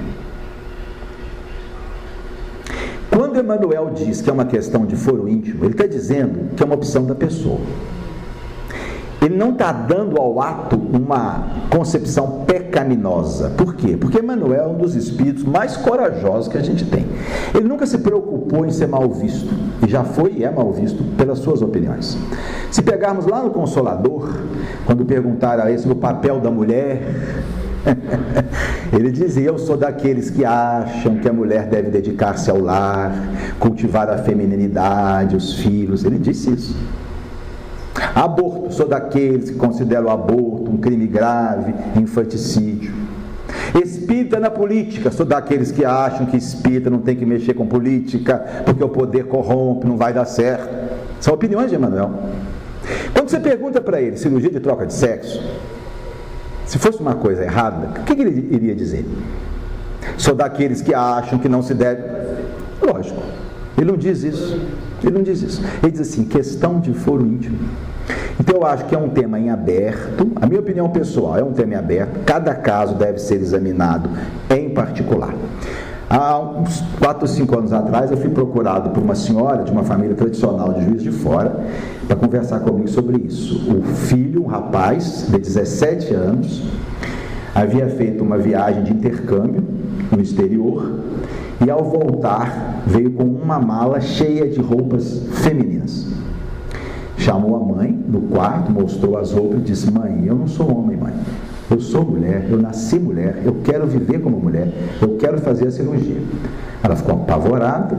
Speaker 1: Quando Emmanuel diz que é uma questão de foro íntimo, ele está dizendo que é uma opção da pessoa. Ele não está dando ao ato uma concepção pecaminosa. Por quê? Porque Emmanuel é um dos espíritos mais corajosos que a gente tem. Ele nunca se preocupou em ser mal visto, e já foi e é mal visto pelas suas opiniões. Se pegarmos lá no Consolador, quando perguntaram a ele sobre o papel da mulher, ele dizia: eu sou daqueles que acham que a mulher deve dedicar-se ao lar, cultivar a feminilidade, os filhos. Ele disse isso. Aborto, sou daqueles que consideram o aborto um crime grave, infanticídio. Espírita na política, sou daqueles que acham que espírita não tem que mexer com política, porque o poder corrompe, não vai dar certo. São opiniões de Emmanuel. Quando você pergunta para ele, cirurgia de troca de sexo, se fosse uma coisa errada, o que ele iria dizer? Sou daqueles que acham que não se deve... Lógico, ele não diz isso. Ele não diz isso. Ele diz assim: questão de foro íntimo. Então eu acho que é um tema em aberto. A minha opinião pessoal é um tema em aberto. Cada caso deve ser examinado em particular. Há uns 4 ou 5 anos atrás eu fui procurado por uma senhora de uma família tradicional de Juiz de Fora para conversar comigo sobre isso. O filho, um rapaz de 17 anos, havia feito uma viagem de intercâmbio no exterior e ao voltar veio com uma mala cheia de roupas femininas. Chamou a mãe no quarto, mostrou as roupas e disse: mãe, eu não sou homem, mãe. Eu sou mulher, eu nasci mulher, eu quero viver como mulher, eu quero fazer a cirurgia. Ela ficou apavorada,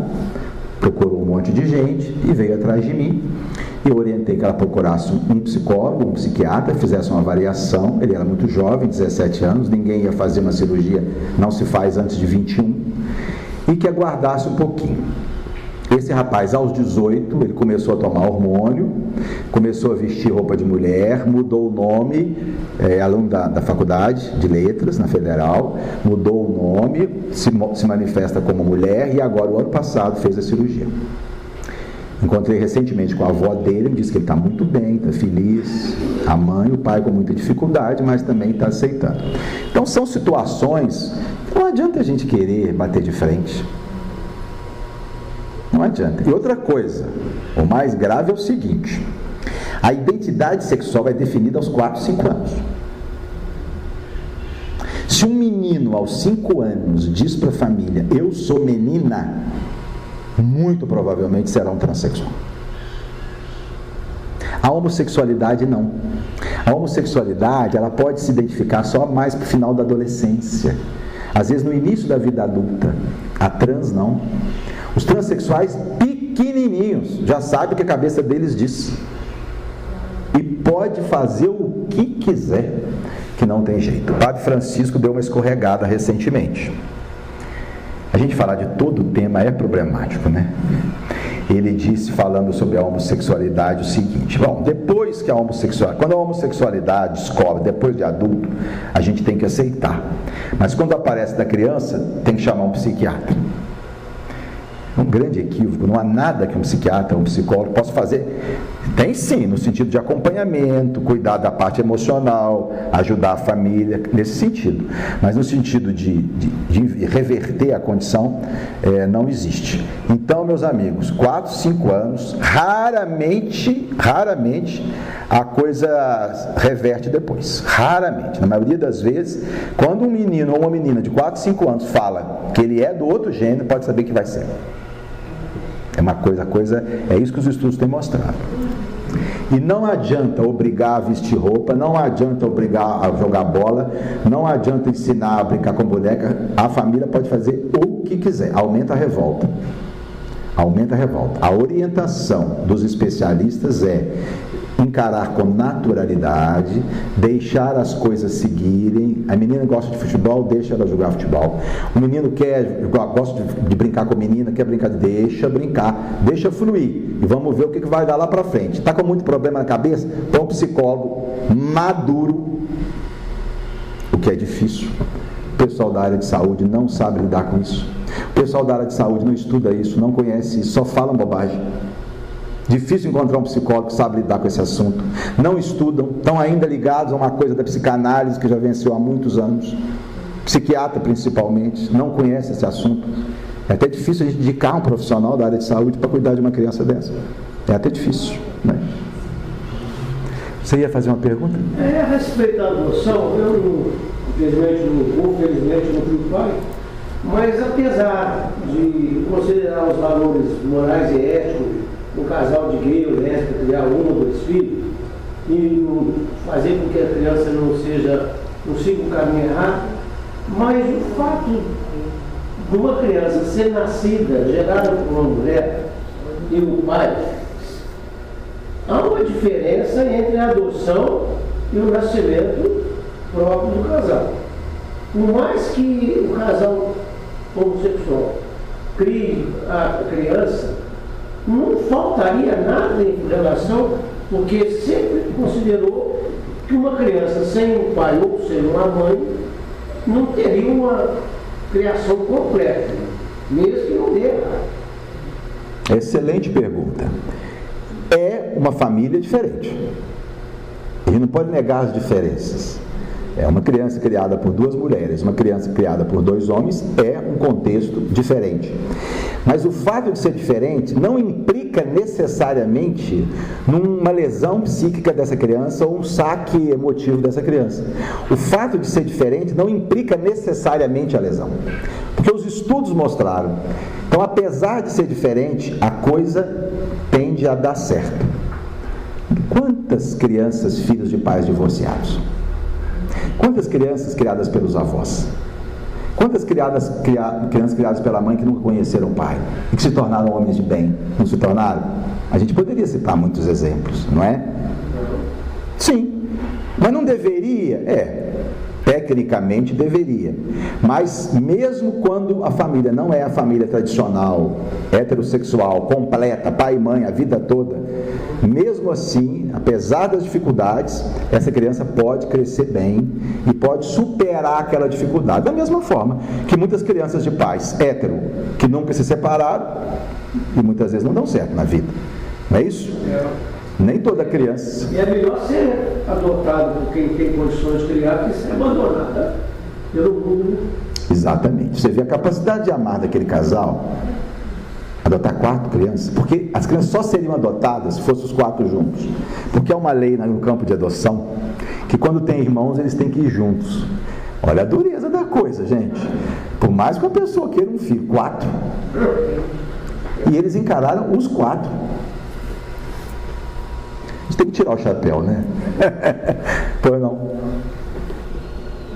Speaker 1: procurou um monte de gente e veio atrás de mim. Eu orientei que ela procurasse um psicólogo, um psiquiatra, fizesse uma avaliação. Ele era muito jovem, 17 anos, ninguém ia fazer uma cirurgia, não se faz antes de 21, e que aguardasse um pouquinho. Esse rapaz, aos 18, ele começou a tomar hormônio, começou a vestir roupa de mulher, mudou o nome, aluno da faculdade de letras, na Federal, mudou o nome, se manifesta como mulher e agora, o ano passado, fez a cirurgia. Encontrei recentemente com a avó dele, me disse que ele está muito bem, está feliz, a mãe e o pai com muita dificuldade, mas também está aceitando. Então são situações que não adianta a gente querer bater de frente. Não adianta. E outra coisa, o mais grave é o seguinte: a identidade sexual é definida aos 4, 5 anos. Se um menino aos 5 anos diz para a família: eu sou menina, muito provavelmente será um transexual. A homossexualidade não. A homossexualidade, ela pode se identificar só mais para o final da adolescência, às vezes no início da vida adulta. A trans não. Os transexuais pequenininhos já sabem o que a cabeça deles diz e pode fazer o que quiser, que não tem jeito. O Padre Francisco deu uma escorregada recentemente. A gente falar de todo o tema é problemático, né? Ele disse, falando sobre a homossexualidade, o seguinte: bom, depois que quando a homossexualidade descobre, depois de adulto, a gente tem que aceitar. Mas quando aparece da criança, tem que chamar um psiquiatra. Um grande equívoco, não há nada que um psiquiatra, um psicólogo possa fazer. Tem sim, no sentido de acompanhamento, cuidar da parte emocional, ajudar a família, nesse sentido. Mas no sentido de reverter a condição, não existe. Então, meus amigos, 4, 5 anos, raramente a coisa reverte depois. Raramente. Na maioria das vezes, quando um menino ou uma menina de 4, 5 anos fala que ele é do outro gênero, pode saber que vai ser. É isso que os estudos têm mostrado. E não adianta obrigar a vestir roupa, não adianta obrigar a jogar bola, não adianta ensinar a brincar com boneca. A família pode fazer o que quiser, aumenta a revolta. A orientação dos especialistas é encarar com naturalidade, deixar as coisas seguirem. A menina gosta de futebol, deixa ela jogar futebol. O menino gosta de brincar com a menina, quer brincar, deixa brincar, deixa fluir. E vamos ver o que vai dar lá para frente. Está com muito problema na cabeça? Põe um psicólogo maduro, o que é difícil. O pessoal da área de saúde não sabe lidar com isso. O pessoal da área de saúde não estuda isso, não conhece isso, só falam bobagem. Difícil encontrar um psicólogo que sabe lidar com esse assunto. Não estudam, estão ainda ligados a uma coisa da psicanálise que já venceu há muitos anos. Psiquiatra, principalmente, não conhece esse assunto. É até difícil a gente indicar um profissional da área de saúde para cuidar de uma criança dessa. É até difícil, né? Você ia fazer uma pergunta?
Speaker 4: A respeito da adoção, eu infelizmente não fui pai, mas apesar de considerar os valores morais e éticos um casal de gay ou lésbica criar 1 ou 2 filhos e fazer com que a criança não siga o caminho errado, mas o fato de uma criança ser nascida, gerada por uma mulher e o pai, há uma diferença entre a adoção e o nascimento próprio do casal. Por mais que o casal homossexual crie a criança, não faltaria nada em relação, porque sempre considerou que uma criança sem um pai ou sem uma mãe não teria uma criação completa, mesmo que não dê errado.
Speaker 1: Excelente pergunta. É uma família diferente. A gente não pode negar as diferenças. É uma criança criada por 2 mulheres, uma criança criada por 2 homens, é um contexto diferente. Mas o fato de ser diferente não implica necessariamente numa lesão psíquica dessa criança ou um saque emotivo dessa criança. O fato de ser diferente não implica necessariamente a lesão. Porque os estudos mostraram. Então, apesar de ser diferente, a coisa tende a dar certo. Quantas crianças, filhos de pais divorciados? Quantas crianças criadas pelos avós? Quantas crianças criadas pela mãe que nunca conheceram o pai e que se tornaram homens de bem? Não se tornaram? A gente poderia citar muitos exemplos, não é? Sim, mas não deveria? Tecnicamente deveria, mas mesmo quando a família não é a família tradicional, heterossexual, completa, pai e mãe a vida toda, mesmo assim, apesar das dificuldades, essa criança pode crescer bem e pode superar aquela dificuldade, da mesma forma que muitas crianças de pais hétero, que nunca se separaram e muitas vezes não dão certo na vida, não é isso? Nem toda criança.
Speaker 4: E é melhor ser adotado por quem tem condições de criar que ser abandonada pelo mundo.
Speaker 1: Exatamente. Você vê a capacidade de amar daquele casal, adotar 4 crianças, porque as crianças só seriam adotadas se fossem os 4 juntos. Porque há uma lei no campo de adoção que quando tem irmãos eles têm que ir juntos. Olha a dureza da coisa, gente. Por mais que a pessoa queira um filho, 4. E eles encararam os 4. A gente tem que tirar o chapéu, né? Pois não.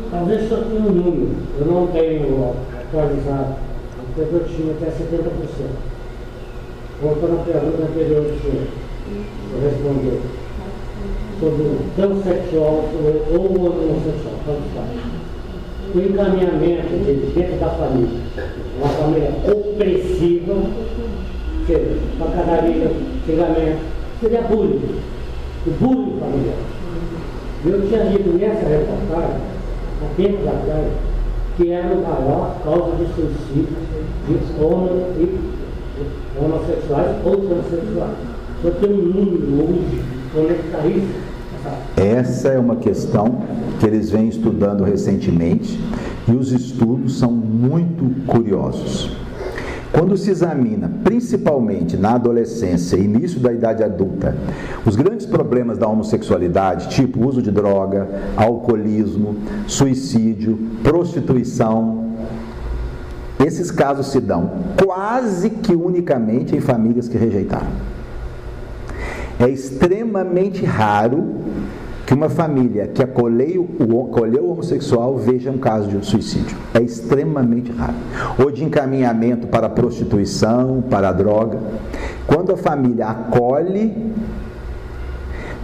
Speaker 5: Talvez só tenha um número, eu não tenho atualizado, porque eu tinha até 70%. Voltando à pergunta anterior do senhor, eu respondi sobre o transexual ou o homossexual, tanto faz. O encaminhamento dele dentro da família, uma família opressiva, seja pancadaria, xingamento, seria bullying. O bullying familiar. Eu tinha lido nessa reportagem, há tempos atrás, que era a maior causa de suicídio de homossexuais ou transexuais. Só tem um número hoje, onde é que está isso?
Speaker 1: Essa é uma questão que eles vêm estudando recentemente e os estudos são muito curiosos. Quando se examina, principalmente na adolescência e início da idade adulta, os grandes problemas da homossexualidade, tipo uso de droga, alcoolismo, suicídio, prostituição, esses casos se dão quase que unicamente em famílias que rejeitaram. É extremamente raro que uma família que acolheu o homossexual veja um caso de suicídio. É extremamente raro. Ou de encaminhamento para a prostituição, para a droga. Quando a família acolhe,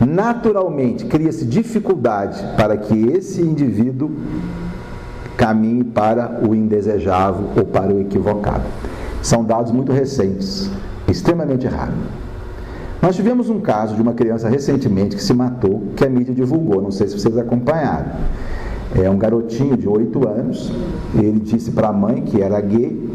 Speaker 1: naturalmente cria-se dificuldade para que esse indivíduo caminhe para o indesejável ou para o equivocado. São dados muito recentes, extremamente raros. Nós tivemos um caso de uma criança recentemente que se matou, que a mídia divulgou, não sei se vocês acompanharam. É um garotinho de 8 anos, ele disse para a mãe que era gay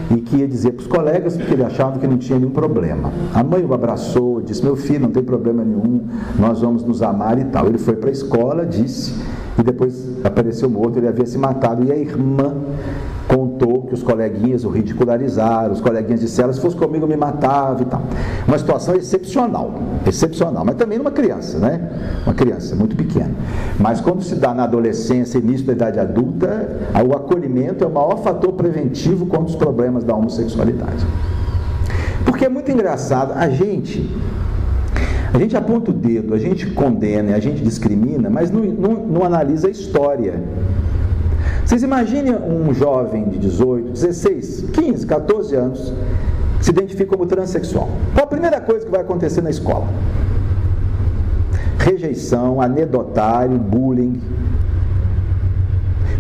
Speaker 1: e que ia dizer para os colegas porque ele achava que não tinha nenhum problema. A mãe o abraçou, disse: meu filho, não tem problema nenhum, nós vamos nos amar e tal. Ele foi para a escola, disse, e depois apareceu morto, ele havia se matado, e a irmã contou que os coleguinhas o ridicularizaram, os coleguinhas disseram: se fosse comigo eu me matava e tal. Uma situação excepcional, mas também numa criança, né? Uma criança muito pequena. Mas quando se dá na adolescência, início da idade adulta, o acolhimento é o maior fator preventivo contra os problemas da homossexualidade. Porque é muito engraçado, a gente aponta o dedo, a gente condena, a gente discrimina, mas não analisa a história. Vocês imaginem um jovem de 18, 16, 15, 14 anos que se identifica como transexual. Qual a primeira coisa que vai acontecer na escola? Rejeição, anedotário, bullying.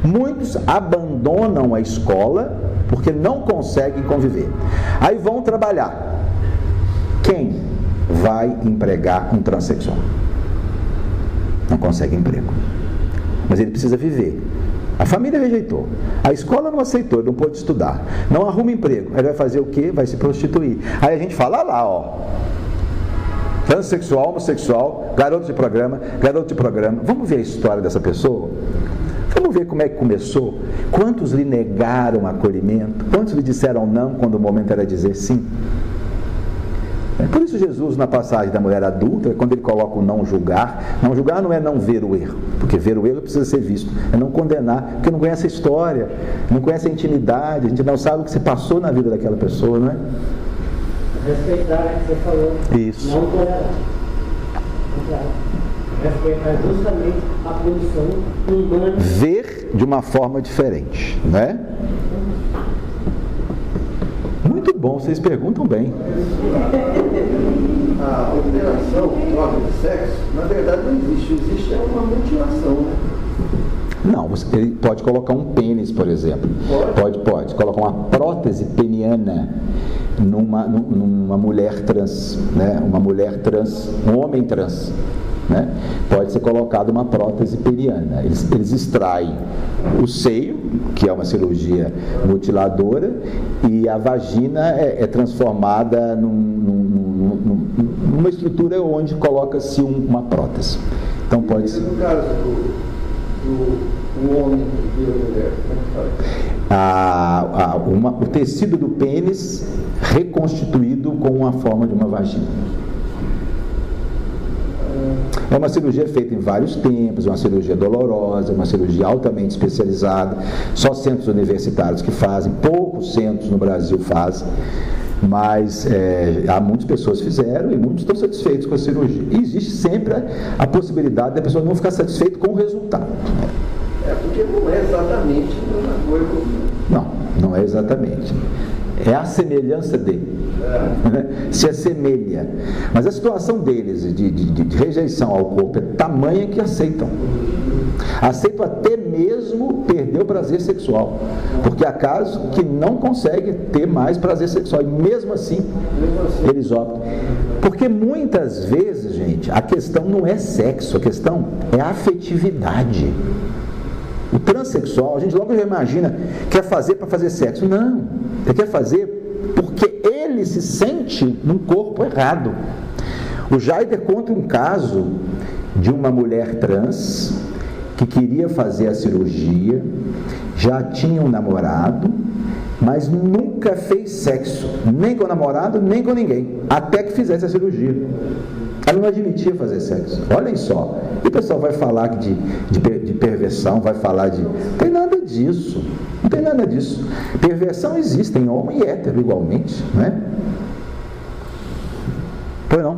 Speaker 1: Muitos abandonam a escola porque não conseguem conviver. Aí vão trabalhar. Quem vai empregar um transexual? Não consegue emprego. Mas ele precisa viver. A família rejeitou, a escola não aceitou, ele não pôde estudar, não arruma emprego, ele vai fazer o quê? Vai se prostituir. Aí a gente fala lá, ó, transexual, homossexual, garoto de programa, vamos ver a história dessa pessoa? Vamos ver como é que começou? Quantos lhe negaram acolhimento? Quantos lhe disseram não quando o momento era dizer sim? Por isso Jesus, na passagem da mulher adulta, quando ele coloca o não julgar não é não ver o erro, porque ver o erro precisa ser visto, é não condenar, porque não conhece a história, não conhece a intimidade, a gente não sabe o que se passou na vida daquela pessoa, não é?
Speaker 5: Respeitar é que você falou.
Speaker 1: Isso.
Speaker 5: Não tolerar. Respeitar justamente a posição humana.
Speaker 1: Ver de uma forma diferente, não é? Muito bom, vocês perguntam bem.
Speaker 2: A operação troca de sexo, na verdade não existe. Existe uma mutilação, né?
Speaker 1: Não, ele pode colocar um pênis, por exemplo. Pode colocar uma prótese peniana numa mulher trans, né? Uma mulher trans, um homem trans, né? Pode ser colocado uma prótese peniana. Eles extraem o seio, que é uma cirurgia mutiladora, e a vagina é transformada numa estrutura onde coloca-se uma prótese. Então pode ser.
Speaker 2: No caso do homem e da mulher,
Speaker 1: o tecido do pênis reconstituído com a forma de uma vagina. É uma cirurgia feita em vários tempos, uma cirurgia dolorosa, uma cirurgia altamente especializada, só centros universitários que fazem, poucos centros no Brasil fazem, mas há muitas pessoas que fizeram e muitos estão satisfeitos com a cirurgia. E existe sempre a possibilidade da pessoa não ficar satisfeita com o resultado.
Speaker 2: Porque não é exatamente a mesma coisa.
Speaker 1: Não é exatamente. É a semelhança dele. Se assemelha. Mas a situação deles de rejeição ao corpo é tamanha que aceitam. Aceitam até mesmo perder o prazer sexual. Porque há casos que não conseguem ter mais prazer sexual. E mesmo assim, eles optam. Porque muitas vezes, gente, a questão não é sexo, a questão é afetividade. O transexual, a gente logo já imagina, quer fazer para fazer sexo. Não, ele quer fazer porque ele se sente num corpo errado. O Jaider conta um caso de uma mulher trans que queria fazer a cirurgia, já tinha um namorado, mas nunca fez sexo, nem com o namorado, nem com ninguém, até que fizesse a cirurgia. Ela não admitia fazer sexo. Olhem só. E o pessoal vai falar de perversão, vai falar de... Não tem nada disso. Não tem nada disso. Perversão existe em homem e hétero igualmente, não é? Pois não?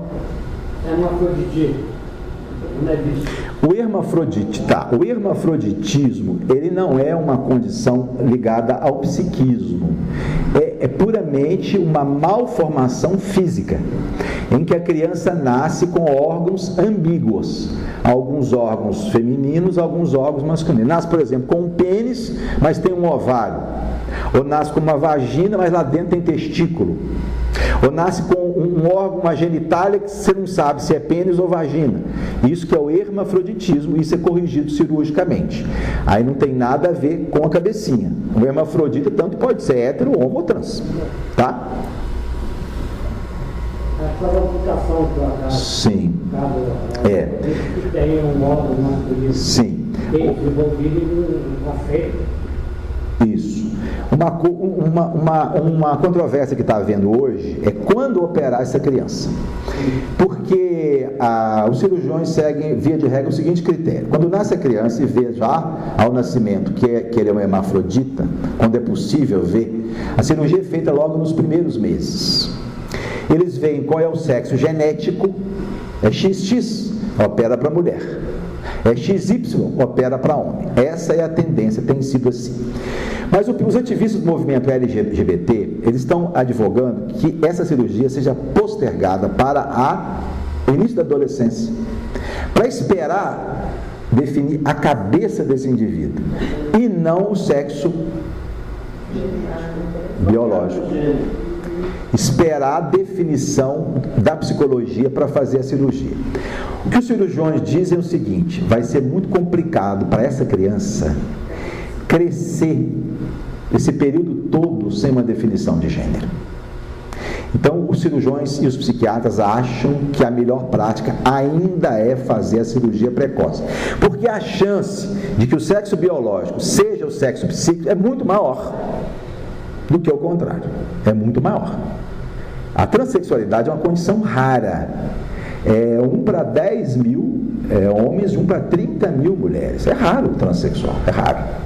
Speaker 5: É uma afrodite. Não é bicho.
Speaker 1: O hermafroditismo, ele não é uma condição ligada ao psiquismo. É puramente uma malformação física, em que a criança nasce com órgãos ambíguos, alguns órgãos femininos, alguns órgãos masculinos. Nasce, por exemplo, com um pênis, mas tem um ovário, ou nasce com uma vagina, mas lá dentro tem testículo, ou nasce com um órgão, uma genitália que você não sabe se é pênis ou vagina. Isso que é o hermafroditismo, isso é corrigido cirurgicamente. Aí não tem nada a ver com a cabecinha. O hermafrodita tanto pode ser hétero, homo ou trans, tá?
Speaker 5: A qualificação do acaso.
Speaker 1: Sim. É.
Speaker 5: Que tem um órgão masculino.
Speaker 1: Sim.
Speaker 5: Desenvolvido e não aceita.
Speaker 1: Isso. Uma controvérsia que está havendo hoje é quando operar essa criança. Porque os cirurgiões seguem, via de regra, o seguinte critério: quando nasce a criança e vê já ao nascimento que ele é um hermafrodita, quando é possível ver, a cirurgia é feita logo nos primeiros meses. Eles veem qual é o sexo genético, é XX, opera para mulher. É XY, opera para homem. Essa é a tendência, tem sido assim. Mas os ativistas do movimento LGBT, eles estão advogando que essa cirurgia seja postergada para o início da adolescência, para esperar definir a cabeça desse indivíduo, e não o sexo biológico. Esperar a definição da psicologia para fazer a cirurgia. O que os cirurgiões dizem é o seguinte: vai ser muito complicado para essa criança crescer esse período todo sem uma definição de gênero. Então, os cirurgiões e os psiquiatras acham que a melhor prática ainda é fazer a cirurgia precoce, porque a chance de que o sexo biológico seja o sexo psíquico é muito maior do que o contrário, é muito maior. A transexualidade é uma condição rara, é 1 para 10 mil homens e 1 para 30 mil mulheres, é raro o transexual, é raro.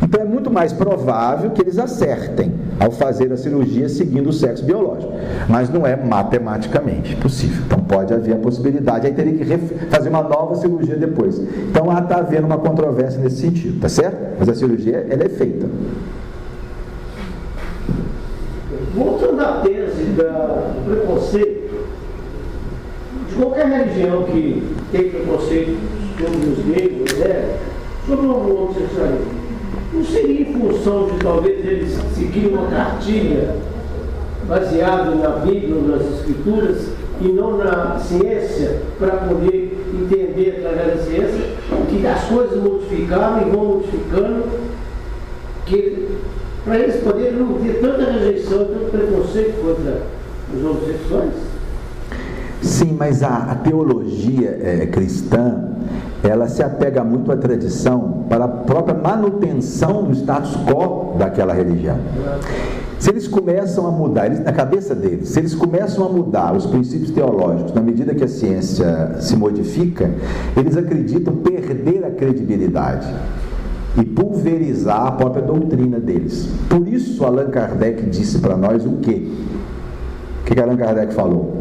Speaker 1: Então é muito mais provável que eles acertem ao fazer a cirurgia seguindo o sexo biológico, mas não é matematicamente possível. Então pode haver a possibilidade, aí teria que fazer uma nova cirurgia depois. Então está havendo uma controvérsia nesse sentido, tá certo? Mas a cirurgia, ela é feita.
Speaker 4: Voltando à tese do preconceito, de qualquer religião que tem preconceito sobre os gays, sobre o homossexualismo, não seria em função de talvez eles seguirem uma cartilha baseada na Bíblia ou nas Escrituras e não na ciência, para poder entender através da ciência que as coisas modificaram e vão modificando, que para eles poderem não ter tanta rejeição, tanto preconceito contra os homossexuais?
Speaker 1: Sim, mas a teologia cristã, ela se apega muito à tradição para a própria manutenção do status quo daquela religião. Se eles começam a mudar, na cabeça deles, se eles começam a mudar os princípios teológicos na medida que a ciência se modifica, eles acreditam perder a credibilidade e pulverizar a própria doutrina deles. Por isso Allan Kardec disse para nós o quê? O que Allan Kardec falou?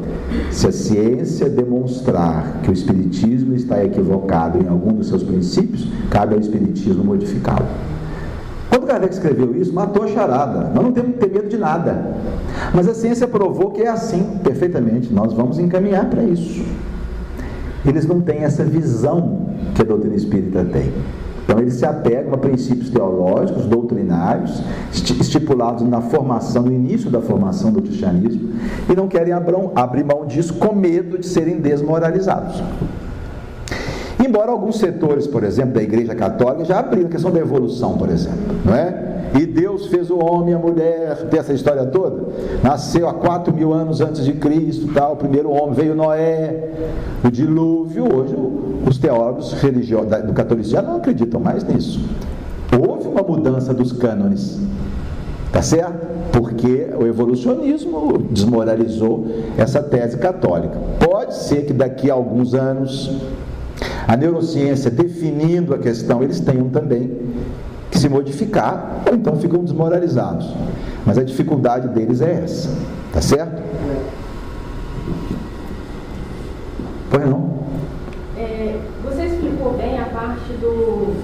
Speaker 1: Se a ciência demonstrar que o espiritismo está equivocado em algum dos seus princípios, cabe ao espiritismo modificá-lo. Quando Kardec escreveu isso, matou a charada. Nós não temos que ter medo de nada. Mas a ciência provou que é assim, perfeitamente. Nós vamos encaminhar para isso. Eles não têm essa visão que a doutrina espírita tem. Então eles se apegam a princípios teológicos, doutrinários, estipulados na formação, no início da formação do cristianismo, e não querem abrir mão disso com medo de serem desmoralizados. Embora alguns setores, por exemplo, da Igreja Católica já abriram a questão da evolução, por exemplo, não é? E Deus fez o homem e a mulher, tem essa história toda. Nasceu há 4.000 anos antes de Cristo, tal, o primeiro homem, veio Noé, o dilúvio. Hoje os teólogos religiosos do catolicismo já não acreditam mais nisso. Houve uma mudança dos cânones, tá certo? Porque o evolucionismo desmoralizou essa tese católica. Pode ser que daqui a alguns anos a neurociência definindo a questão, eles tenham também que se modificar, ou então ficam desmoralizados. Mas a dificuldade deles é essa, tá certo? Pois não?
Speaker 6: Você explicou bem a parte do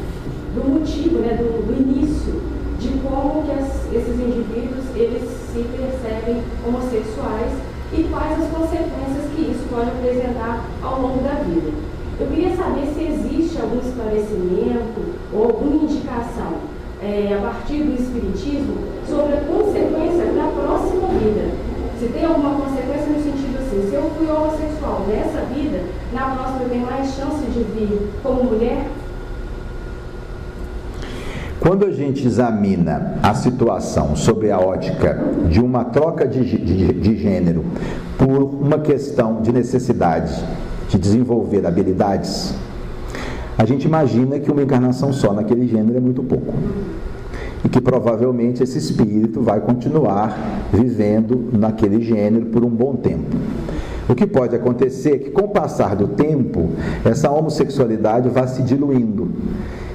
Speaker 6: motivo, né, do início, de como que esses indivíduos eles se percebem homossexuais e quais as consequências que isso pode apresentar ao longo da vida. Eu queria saber se existe algum esclarecimento ou alguma indicação a partir do Espiritismo sobre a consequência da próxima vida. Se tem alguma consequência no sentido assim, se eu fui homossexual nessa vida, na próxima eu tenho mais chance de vir como mulher?
Speaker 1: Quando a gente examina a situação sob a ótica de uma troca de gênero por uma questão de necessidade de desenvolver habilidades, a gente imagina que uma encarnação só naquele gênero é muito pouco. E que provavelmente esse espírito vai continuar vivendo naquele gênero por um bom tempo. O que pode acontecer é que, com o passar do tempo, essa homossexualidade vai se diluindo.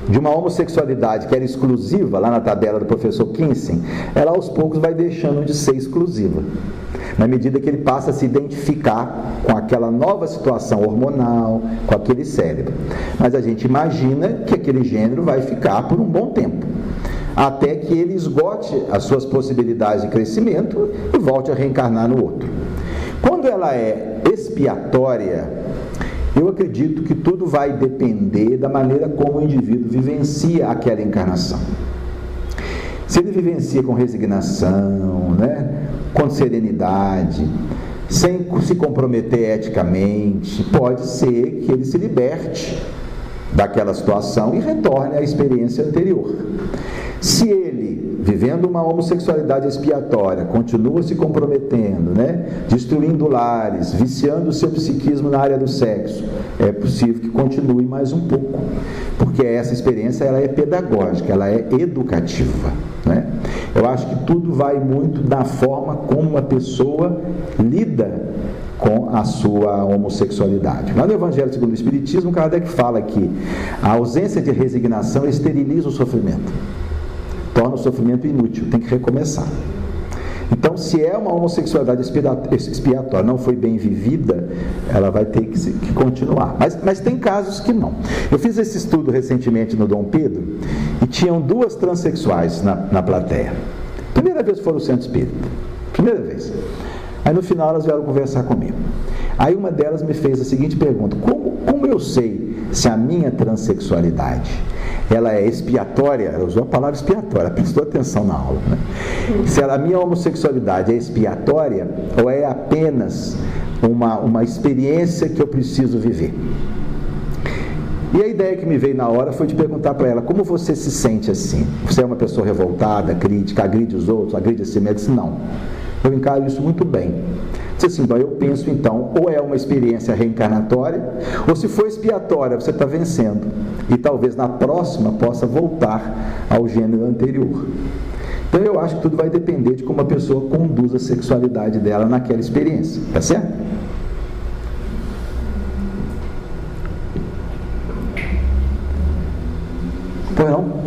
Speaker 1: De uma homossexualidade que era exclusiva, lá na tabela do professor Kinsen, ela aos poucos vai deixando de ser exclusiva, na medida que ele passa a se identificar com aquela nova situação hormonal, com aquele cérebro. Mas a gente imagina que aquele gênero vai ficar por um bom tempo, até que ele esgote as suas possibilidades de crescimento e volte a reencarnar no outro. Quando ela é expiatória, eu acredito que tudo vai depender da maneira como o indivíduo vivencia aquela encarnação. Se ele vivencia com resignação, com serenidade, sem se comprometer eticamente, pode ser que ele se liberte daquela situação e retorne à experiência anterior. Se ele, vivendo uma homossexualidade expiatória, continua se comprometendo, destruindo lares, viciando o seu psiquismo na área do sexo, é possível que continue mais um pouco, porque essa experiência ela é pedagógica, ela é educativa. Eu acho que tudo vai muito da forma como a pessoa lida com a sua homossexualidade. Lá no Evangelho segundo o Espiritismo, Kardec fala que a ausência de resignação esteriliza o sofrimento, torna o sofrimento inútil, tem que recomeçar. Então, se é uma homossexualidade expiatória, não foi bem vivida, ela vai ter que continuar. Mas tem casos que não. Eu fiz esse estudo recentemente no Dom Pedro e tinham 2 transexuais na plateia. Primeira vez foram no centro espírita. Primeira vez. Aí no final elas vieram conversar comigo. Aí uma delas me fez a seguinte pergunta: como eu sei se a minha transexualidade ela é expiatória? Ela usou a palavra expiatória, prestou atenção na aula, Se a minha homossexualidade é expiatória ou é apenas uma experiência que eu preciso viver? E a ideia que me veio na hora foi de perguntar para ela: como você se sente assim? Você é uma pessoa revoltada, crítica, agride os outros, agride a si mesmo? Eu disse: não, eu encaro isso muito bem. Disse assim: então eu penso então, ou é uma experiência reencarnatória, ou se for expiatória, você está vencendo, e talvez na próxima possa voltar ao gênero anterior. Então eu acho que tudo vai depender de como a pessoa conduz a sexualidade dela naquela experiência, tá certo? Pois não?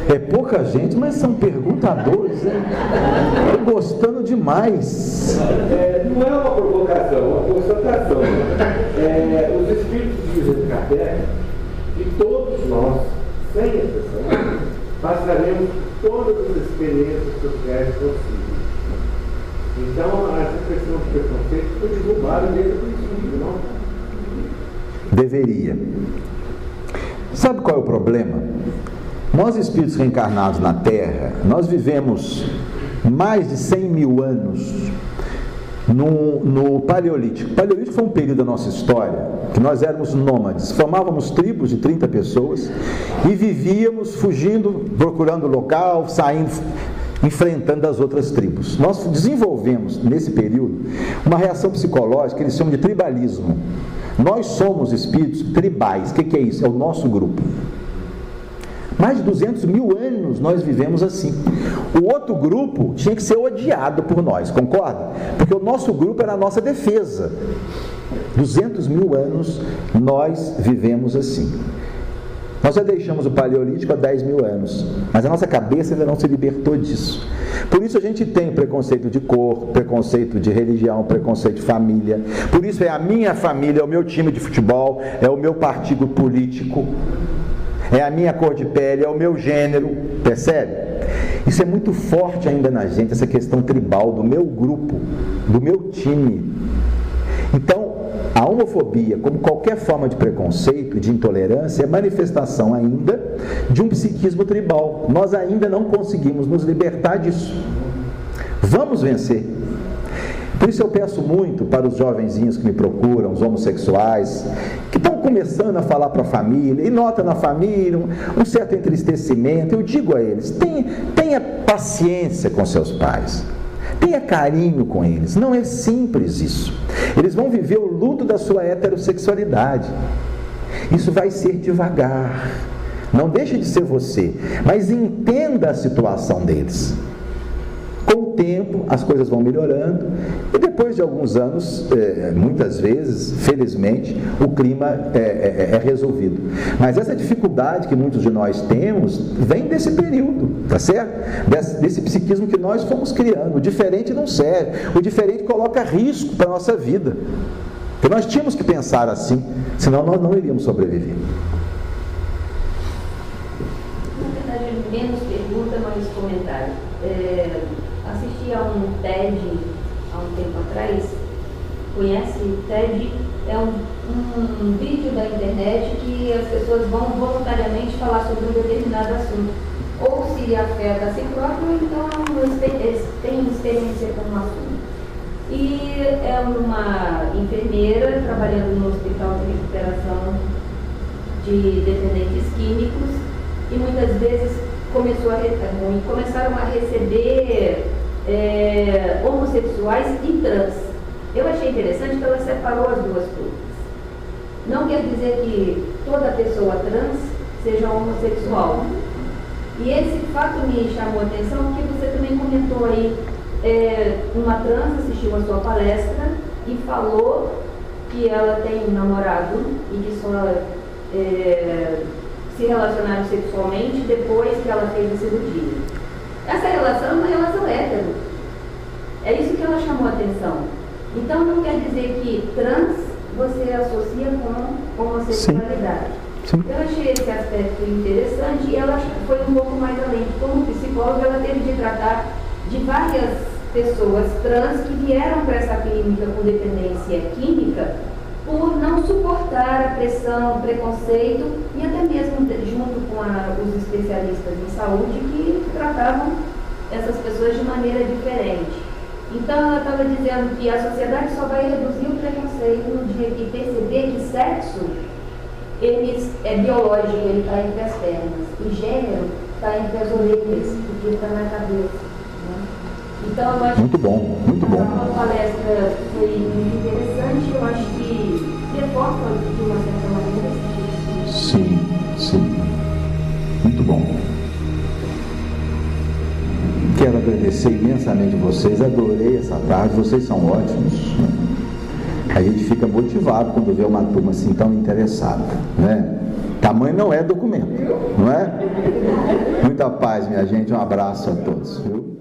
Speaker 1: É pouca gente, mas são perguntadores, Estou gostando demais.
Speaker 7: Não é uma provocação, é uma constatação. Os espíritos dizem de Kardec que todos nós, sem exceção, passaremos todas as experiências sociais possíveis. Então, essa questão de preconceito foi derrubada desde o princípio, não?
Speaker 1: Deveria. Sabe qual é o problema? Nós, espíritos reencarnados na Terra, nós vivemos mais de 100.000 anos no Paleolítico. O Paleolítico foi um período da nossa história que nós éramos nômades, formávamos tribos de 30 pessoas e vivíamos fugindo, procurando local, saindo, enfrentando as outras tribos. Nós desenvolvemos, nesse período, uma reação psicológica que eles chamam de tribalismo. Nós somos espíritos tribais. O que é isso? É o nosso grupo. Mais de 200 mil anos nós vivemos assim. O outro grupo tinha que ser odiado por nós, concorda? Porque o nosso grupo era a nossa defesa. 200 mil anos nós vivemos assim. Nós já deixamos o Paleolítico há 10 mil anos, mas a nossa cabeça ainda não se libertou disso. Por isso a gente tem preconceito de cor, preconceito de religião, preconceito de família. Por isso é a minha família, é o meu time de futebol, é o meu partido político, é a minha cor de pele, é o meu gênero, percebe? Isso é muito forte ainda na gente, essa questão tribal, do meu grupo, do meu time. Então, a homofobia, como qualquer forma de preconceito, de intolerância, é manifestação ainda de um psiquismo tribal. Nós ainda não conseguimos nos libertar disso. Vamos vencer. Por isso eu peço muito para os jovenzinhos que me procuram, os homossexuais, que estão começando a falar para a família, e nota na família um certo entristecimento. Eu digo a eles, tenha paciência com seus pais. Tenha carinho com eles. Não é simples isso. Eles vão viver o luto da sua heterossexualidade. Isso vai ser devagar. Não deixe de ser você, mas entenda a situação deles. Com o tempo, as coisas vão melhorando e depois de alguns anos, muitas vezes, felizmente, o clima é resolvido. Mas essa dificuldade que muitos de nós temos vem desse período, tá certo? Desse psiquismo que nós fomos criando. O diferente não serve, o diferente coloca risco para a nossa vida. Porque nós tínhamos que pensar assim, senão nós não iríamos sobreviver.
Speaker 8: Na verdade, menos pergunta, mais comentário. Assisti a um TED há um tempo atrás. Conhece TED? É um vídeo da internet que as pessoas vão voluntariamente falar sobre um determinado assunto. Ou se afeta a si próprio, ou então eles têm experiência com o assunto. E é uma enfermeira trabalhando no hospital de recuperação de dependentes químicos e muitas vezes começaram a receber homossexuais e trans. Eu achei interessante que ela separou as duas coisas. Não quer dizer que toda pessoa trans seja homossexual. E esse fato me chamou a atenção porque você também comentou aí, uma trans assistiu a sua palestra e falou que ela tem um namorado e que só se relacionaram sexualmente depois que ela fez a cirurgia. Essa relação é uma relação hétero. É isso que ela chamou a atenção. Então não quer dizer que trans você associa com homossexualidade.
Speaker 1: Sim.
Speaker 8: Eu achei esse aspecto interessante e ela foi um pouco mais além. Como psicóloga, ela teve de tratar de várias pessoas trans que vieram para essa clínica com dependência química por não suportar a pressão, o preconceito e até mesmo junto com os especialistas em saúde que tratavam essas pessoas de maneira diferente. Então ela estava dizendo que a sociedade só vai reduzir o preconceito no dia que perceber que sexo é biológico, ele está entre as pernas, e gênero está entre as orelhas, porque está na cabeça. Né? Então eu acho
Speaker 1: muito bom, muito bom.
Speaker 8: A palestra foi muito interessante, eu acho que reforça de uma certa maneira esse
Speaker 1: Sim, sim. Muito bom. Quero agradecer imensamente vocês, adorei essa tarde, vocês são ótimos. A gente fica motivado quando vê uma turma assim tão interessada, né? Tamanho não é documento, não é? Muita paz, minha gente, um abraço a todos, viu?